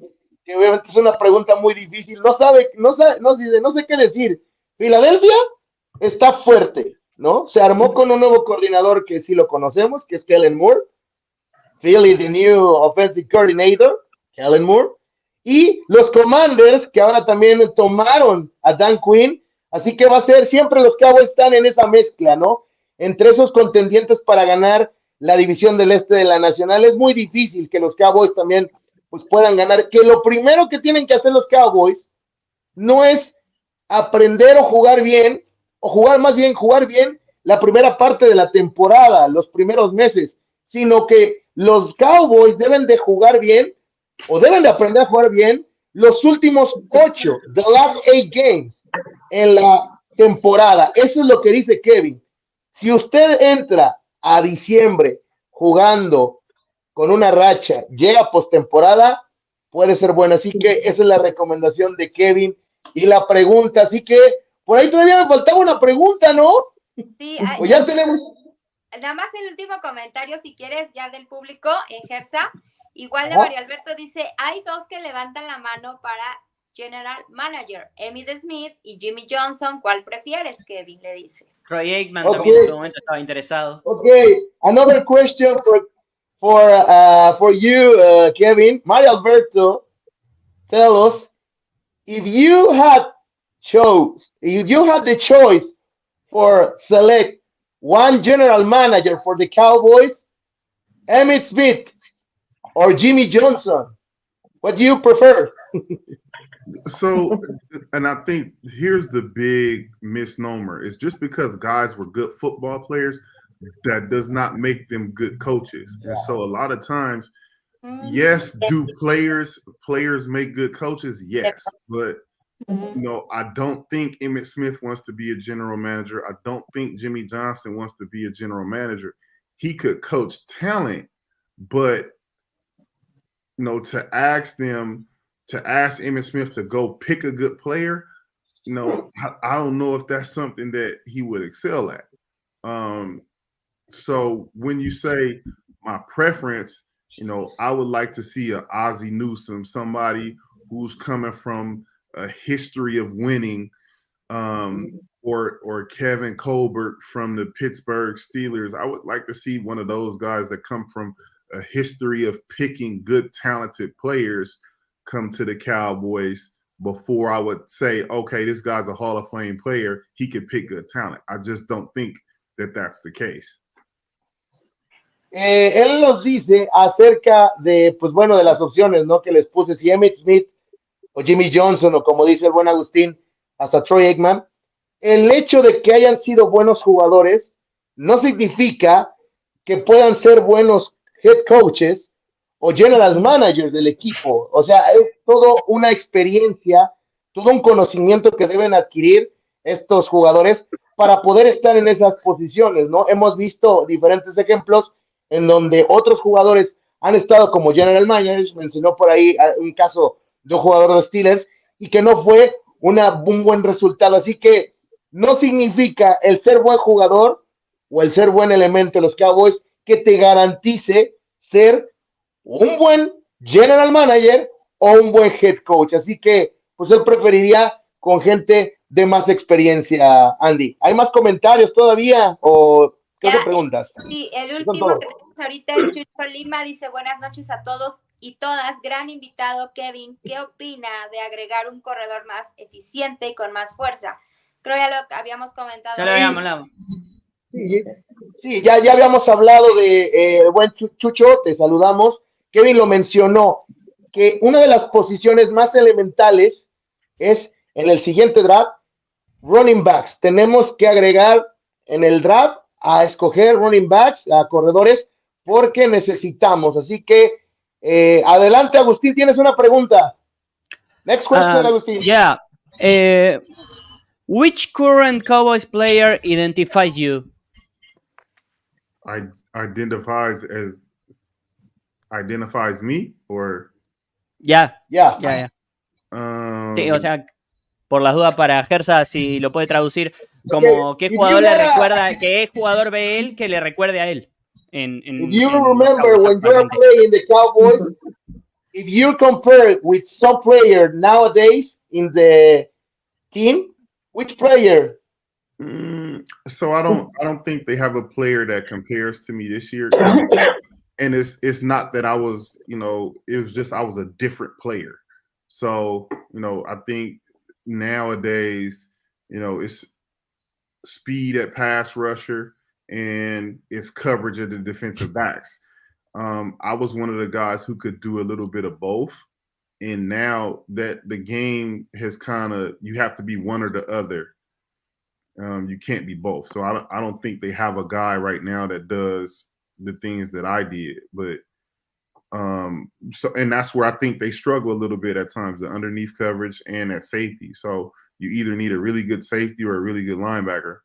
que obviamente es una pregunta muy difícil. No sé qué decir. Filadelfia está fuerte, ¿no? Se armó con un nuevo coordinador que sí lo conocemos, que es Kellen Moore. Philly, the new offensive coordinator, Kellen Moore. Y los Commanders, que ahora también tomaron a Dan Quinn. Así que va a ser, siempre los Cowboys están en esa mezcla, ¿no? Entre esos contendientes para ganar la división del este de la Nacional. Es muy difícil que los Cowboys también pues, puedan ganar. Que lo primero que tienen que hacer los Cowboys no es aprender o jugar bien, jugar bien la primera parte de la temporada, los primeros meses, sino que los Cowboys deben de jugar bien o deben de aprender a jugar bien los últimos 8, the last 8 games en la temporada. Eso es lo que dice Kevin. Si usted entra a diciembre jugando con una racha, llega a postemporada, puede ser bueno. Así que esa es la recomendación de Kevin y la pregunta. Así que por ahí todavía me faltaba una pregunta, ¿no? Sí, o ya tenemos. Nada más el último comentario, si quieres, ya del público en Gersa. Igual de Mario Alberto dice, hay 2 que levantan la mano para General Manager, Emmitt Smith y Jimmy Johnson. ¿Cuál prefieres, Kevin? Le dice. Troy Aikman también en su momento estaba interesado. Okay, another question for you, Kevin. Mario Alberto, tell us if you had the choice for select one general manager for the Cowboys, Emmitt Smith or Jimmy Johnson, what do you prefer? So, and I think here's the big misnomer: is just because guys were good football players, that does not make them good coaches. And so a lot of times, yes, do players make good coaches? Yes. But I don't think Emmitt Smith wants to be a general manager. I don't think Jimmy Johnson wants to be a general manager. He could coach talent, but to ask Emmitt Smith to go pick a good player, I don't know if that's something that he would excel at. So when you say my preference, I would like to see a Ozzie Newsome, somebody who's coming from a history of winning, or Kevin Colbert from the Pittsburgh Steelers. I would like to see one of those guys that come from a history of picking good, talented players come to the Cowboys before I would say, okay, this guy's a Hall of Fame player. He can pick good talent. I just don't think that that's the case. Él nos dice acerca de, pues bueno, de las opciones, ¿no? Que les puse, si Emmitt Smith o Jimmy Johnson, o como dice el buen Agustín, hasta Troy Aikman. El hecho de que hayan sido buenos jugadores no significa que puedan ser buenos head coaches o general managers del equipo. O sea, es todo una experiencia, todo un conocimiento que deben adquirir estos jugadores para poder estar en esas posiciones, ¿no? Hemos visto diferentes ejemplos en donde otros jugadores han estado como general managers. Mencionó por ahí un caso de un jugador de Steelers y que no fue un buen resultado. Así que no significa el ser buen jugador o el ser buen elemento de los Cowboys que te garantice ser un buen general manager o un buen head coach. Así que, pues él preferiría con gente de más experiencia, Andy. ¿Hay más comentarios todavía o qué te preguntas? Sí, el último que tenemos ahorita es Chucho Lima, dice buenas noches a todos y todas. Gran invitado, Kevin. ¿Qué opina de agregar un corredor más eficiente y con más fuerza? Creo ya lo habíamos comentado. Ya lo habíamos hablado. Sí, ya habíamos hablado de buen Chucho, te saludamos. Kevin lo mencionó, que una de las posiciones más elementales es en el siguiente draft, running backs. Tenemos que agregar en el draft a escoger running backs, a corredores, porque necesitamos. Así que adelante, Agustín, tienes una pregunta. Next question, Agustín. Yeah. Which current Cowboys player identifies you? Identifies me or Ya. Yeah. Sí, o sea, por las dudas para Gersa, si lo puede traducir como qué jugador le recuerda, qué jugador ve él que le recuerde a él. If you remember when you are playing the Cowboys, if you compare with some player nowadays in the team, which player? So I don't think they have a player that compares to me this year. And it's not that I was, it was just I was a different player. So, I think nowadays, it's speed at pass rusher and it's coverage of the defensive backs. I was one of the guys who could do a little bit of both. And now that the game has you have to be one or the other. You can't be both. So I don't think they have a guy right now that does the things that I did. But and that's where I think they struggle a little bit at times, the underneath coverage and at safety. So you either need a really good safety or a really good linebacker,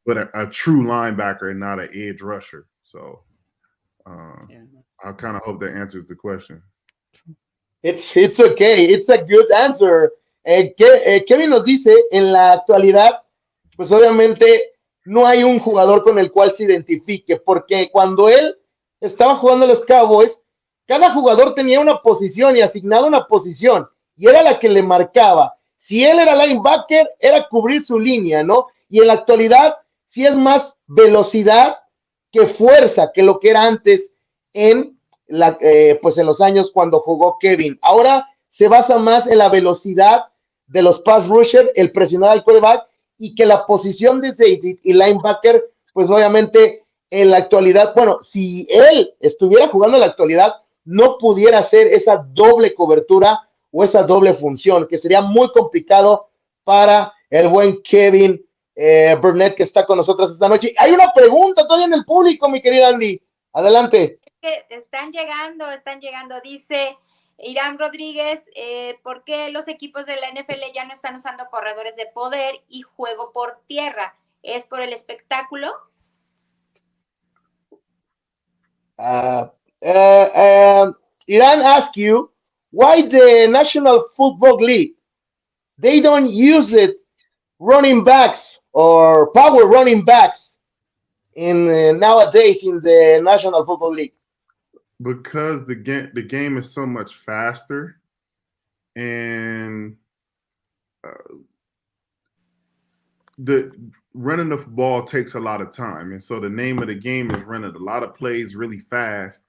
but a true linebacker and not an edge rusher. So I kind of hope that answers the question. It's okay. It's a good answer. Kevin nos dice, en la actualidad, pues obviamente no hay un jugador con el cual se identifique, porque cuando él estaba jugando a los Cowboys, cada jugador tenía una posición y asignado una posición, y era la que le marcaba. Si él era linebacker, era cubrir su línea, ¿no? Y en la actualidad, sí es más velocidad que fuerza, que lo que era antes pues en los años cuando jugó Kevin. Ahora se basa más en la velocidad de los pass rusher, el presionar al quarterback, y que la posición de safety y linebacker, pues obviamente en la actualidad, bueno, si él estuviera jugando en la actualidad, no pudiera hacer esa doble cobertura o esa doble función, que sería muy complicado para el buen Kevin Burnett, que está con nosotros esta noche. Hay una pregunta todavía en el público, mi querida Andy. Adelante. Están llegando, dice Irán Rodríguez, ¿por qué los equipos de la NFL ya no están usando corredores de poder y juego por tierra? ¿Es por el espectáculo? Irán asked you, why the National Football League, they don't use it running backs or power running backs in nowadays in the National Football League? Because the game is so much faster, and the running the ball takes a lot of time, and so the name of the game is running a lot of plays really fast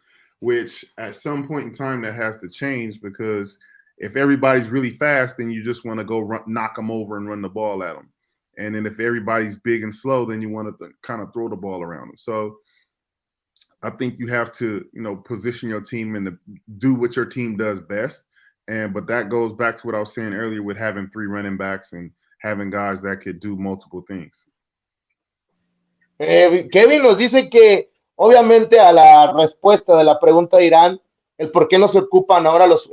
which at some point in time that has to change, because if everybody's really fast, then you just want to go knock them over and run the ball at them. And then if everybody's big and slow, then you want to kind of throw the ball around them. So I think you have to, position your team and do what your team does best. But that goes back to what I was saying earlier with having 3 running backs and having guys that could do multiple things. Kevin nos dice que obviamente a la respuesta de la pregunta de Irán, el por qué no se ocupan ahora los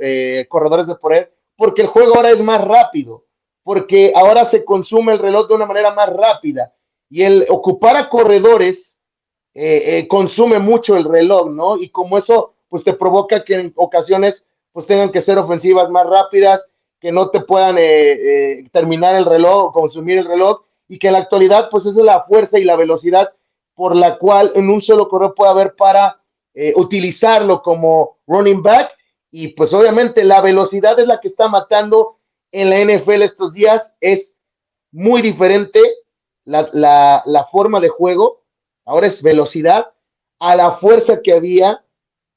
corredores de poder, porque el juego ahora es más rápido, porque ahora se consume el reloj de una manera más rápida y el ocupar a corredores consume mucho el reloj, ¿no? Y como eso pues te provoca que en ocasiones pues tengan que ser ofensivas más rápidas, que no te puedan terminar el reloj o consumir el reloj, y que en la actualidad pues esa es la fuerza y la velocidad por la cual en un solo corredor puede haber para utilizarlo como running back, y pues obviamente la velocidad es la que está matando en la NFL estos días. Es muy diferente la forma de juego, ahora es velocidad a la fuerza que había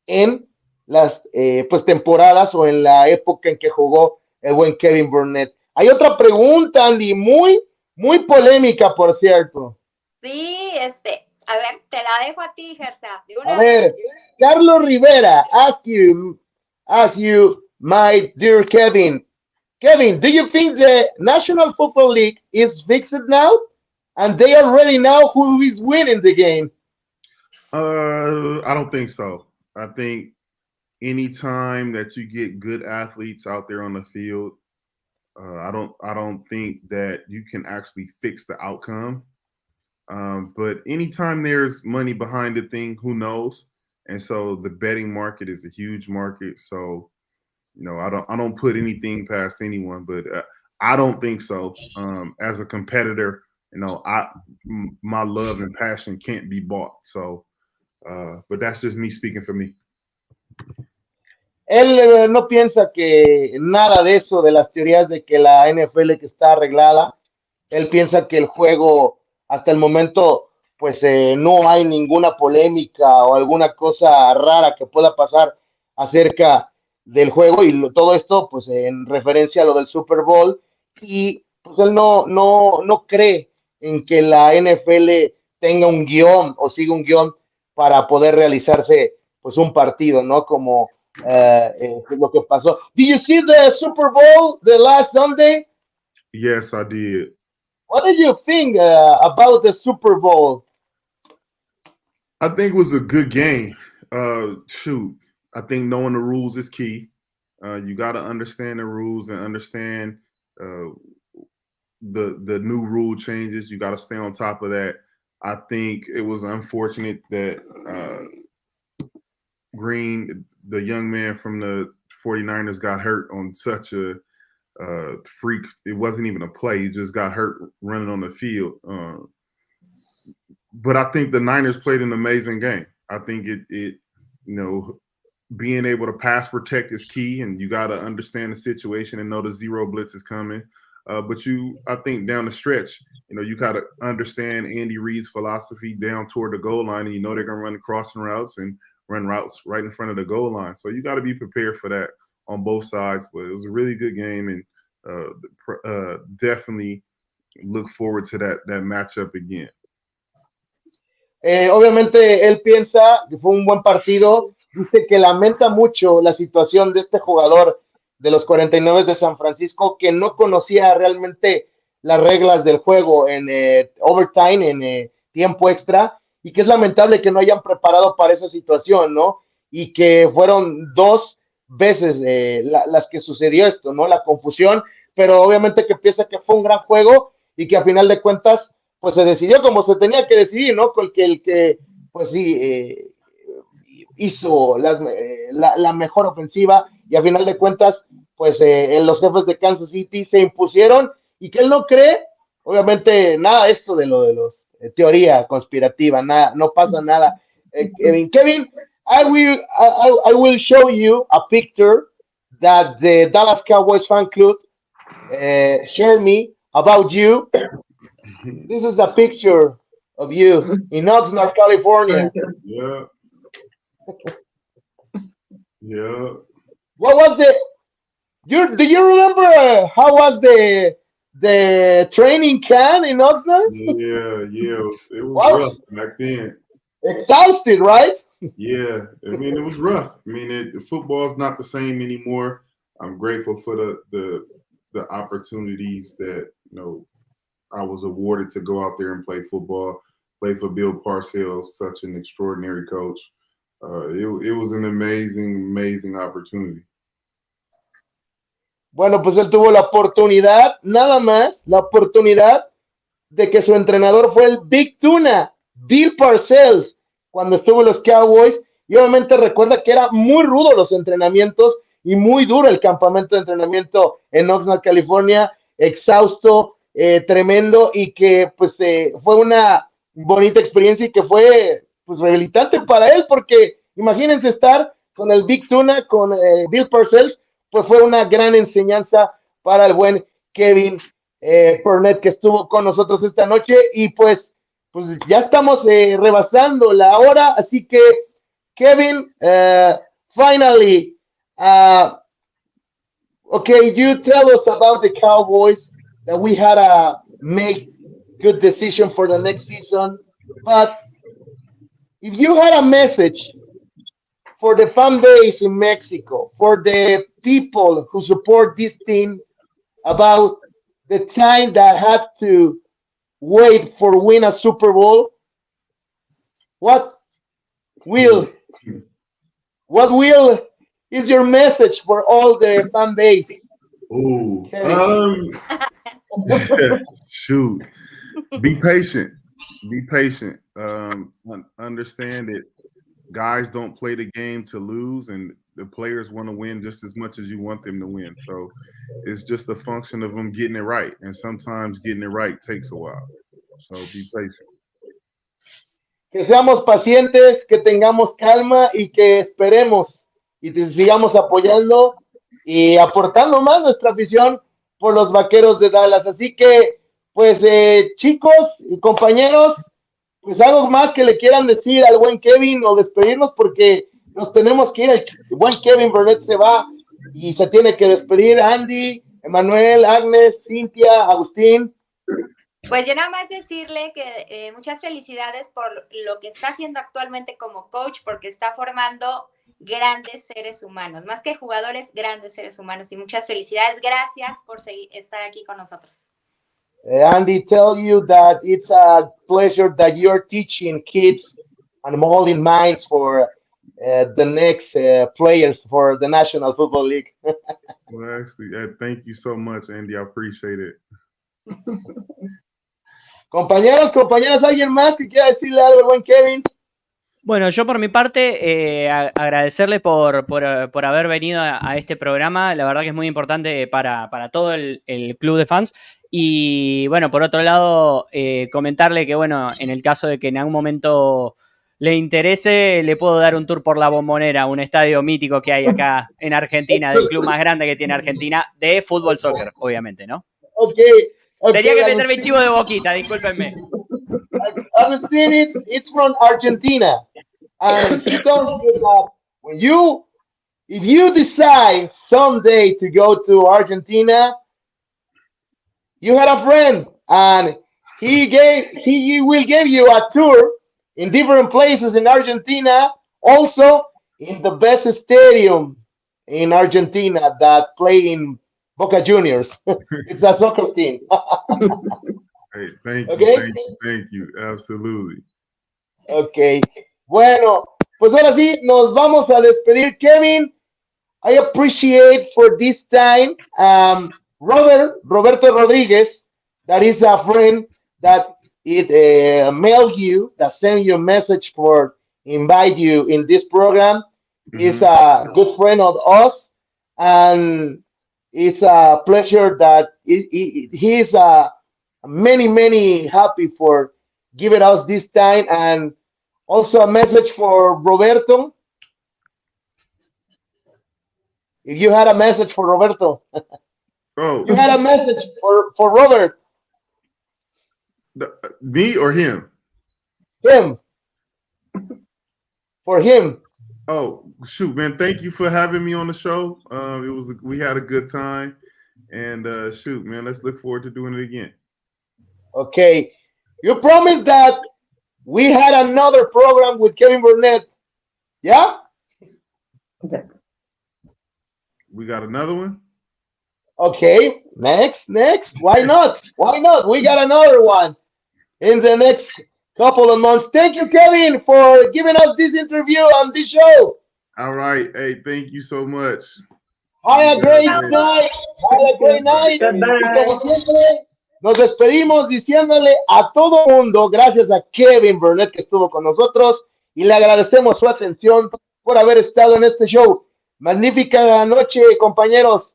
en las pues temporadas o en la época en que jugó el buen Kevin Burnett. Hay otra pregunta, Andy, muy polémica, por cierto. Sí, a ver, te la dejo a ti, Gersa. A ver, Carlos Rivera, ask you, my dear Kevin. Kevin, do you think the National Football League is fixed now? And they are ready now who is winning the game? I don't think so. I think anytime that you get good athletes out there on the field, I don't think that you can actually fix the outcome. But anytime there's money behind the thing, who knows? And so the betting market is a huge market. So, I don't put anything past anyone, but I don't think so. As a competitor, my love and passion can't be bought. So, but that's just me speaking for me. Él no piensa que nada de eso, de las teorías de que la NFL que está arreglada. Él piensa que el juego hasta el momento pues no hay ninguna polémica o alguna cosa rara que pueda pasar acerca del juego, y todo esto pues en referencia a lo del Super Bowl, y pues él no cree en que la NFL tenga un guión o siga un guión para poder realizarse pues un partido, ¿no? Como lo que pasó. Did you see the Super Bowl the last Sunday? Yes, I did. What did you think about the Super Bowl? I think it was a good game. I think knowing the rules is key. You got to understand the rules and understand the new rule changes. You got to stay on top of that. I think it was unfortunate that Green, the young man from the 49ers, got hurt on such a freak. It wasn't even a play. He just got hurt running on the field. But I think the Niners played an amazing game. I think it being able to pass protect is key, and you got to understand the situation and know the zero blitz is coming. But I think down the stretch, you got to understand Andy Reid's philosophy down toward the goal line, and they're going to run crossing routes and run routes right in front of the goal line. So you got to be prepared for that on both sides. But it was a really good game, and definitely look forward to that matchup again. Obviamente él piensa que fue un buen partido. Dice que lamenta mucho la situación de este jugador de los 49 de San Francisco, que no conocía realmente las reglas del juego en overtime, en tiempo extra, y que es lamentable que no hayan preparado para esa situación, ¿no? Y que fueron 2 veces las que sucedió esto, ¿no? La confusión, pero obviamente que piensa que fue un gran juego y que a final de cuentas pues se decidió como se tenía que decidir, ¿no? Con el que pues sí, hizo la mejor ofensiva, y a final de cuentas pues los jefes de Kansas City se impusieron, y que él no cree, obviamente, nada de esto de los teoría conspirativa, nada, no pasa nada. Kevin, I will show you a picture that the Dallas Cowboys Fan Club shared me about you. This is a picture of you in Oxnard, California. Yeah. Yeah. What was do you remember how was the training camp in Oxnard? Yeah. It was Wow, rough back then. exhausted, right? Yeah, I mean it was rough. I mean, football's not the same anymore. I'm grateful for the opportunities that I was awarded to go out there and play football. Play for Bill Parcells, such an extraordinary coach. It was an amazing opportunity. Bueno, pues él tuvo la oportunidad, nada más, la oportunidad de que su entrenador fue el Big Tuna, Bill Parcells, cuando estuvo en los Cowboys. Y obviamente recuerda que era muy rudo los entrenamientos y muy duro el campamento de entrenamiento en Oxnard, California, exhausto, tremendo, y que pues fue una bonita experiencia y que fue pues rehabilitante para él, porque imagínense estar con el Big Tuna, con Bill Parcells, pues fue una gran enseñanza para el buen Kevin Burnett, que estuvo con nosotros esta noche. Y pues ya estamos rebasando la hora, así que Kevin, finally, okay, you tell us about the Cowboys, that we had to make good decision for the next season, but if you had a message for the fan base in Mexico, for the people who support this team, about the time that had to wait for win a Super Bowl, what will what will is your message for all the fan base? Oh, Kevin? shoot. Be patient. Be patient. Understand that guys don't play the game to lose, and the players want to win just as much as you want them to win. So it's just a function of them getting it right, and sometimes getting it right takes a while. So be patient. Que seamos pacientes, que tengamos calma y que esperemos y te sigamos apoyando y aportando más nuestra afición por los Vaqueros de Dallas. Así que, pues, chicos y compañeros, pues algo más que le quieran decir al buen Kevin o despedirnos, porque nos tenemos que ir. El buen Kevin Burnett se va y se tiene que despedir. Andy, Emanuel, Agnes, Cintia, Agustín. Pues yo nada más decirle que muchas felicidades por lo que está haciendo actualmente como coach, porque está formando grandes seres humanos, más que jugadores, grandes seres humanos, y muchas felicidades. Gracias por estar aquí con nosotros. Andy, tell you that it's a pleasure that you're teaching kids and molding minds for the next players for the National Football League. Well, actually, thank you so much, Andy. I appreciate it. Compañeros, compañeras, ¿alguien más que quiera decirle algo al buen Kevin? Bueno, yo por mi parte, agradecerle por haber venido a este programa. La verdad que es muy importante para todo el club de fans. Y bueno, por otro lado, comentarle que bueno, en el caso de que en algún momento le interese, le puedo dar un tour por la Bombonera, un estadio mítico que hay acá en Argentina, del club más grande que tiene Argentina, de fútbol soccer, obviamente, ¿no? Okay. Tenía que meterme chivo de boquita, discúlpenme. Agustin, it's from Argentina. And he tells me that if you decide someday to go to Argentina, you had a friend, and he will give you a tour in different places in Argentina, also in the best stadium in Argentina that play in Boca Juniors. It's a soccer team. Hey, thank you, Okay. thank you, absolutely. Ok, bueno, pues ahora sí, nos vamos a despedir, Kevin. I appreciate for this time, Roberto Rodriguez, that is a friend that mailed you, that sent you a message for invite you in this program. He's a good friend of us, and it's a pleasure that he's many happy for giving us this time. And also a message for Roberto. If you had a message for Roberto. Oh, You had a message for Robert. Me or him? Him. For him. Oh, shoot, man! Thank you for having me on the show. We had a good time, and shoot, man, let's look forward to doing it again. Okay. You promised that we had another program with Kevin Burnett. Yeah? We got another one. Okay. Next. Why not? Why not? We got another one in the next couple of months. Thank you, Kevin, for giving us this interview on this show. All right. Hey, thank you so much. Have a great Later. night. Have a great night. Y como siempre, nos despedimos diciéndole a todo mundo, gracias a Kevin Burnett que estuvo con nosotros y le agradecemos su atención por haber estado en este show. Magnífica noche, compañeros.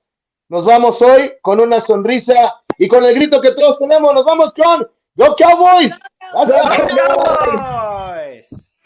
Nos vamos hoy con una sonrisa y con el grito que todos tenemos. Nos vamos con ¡Go Cowboys! ¡Gracias! Cowboys!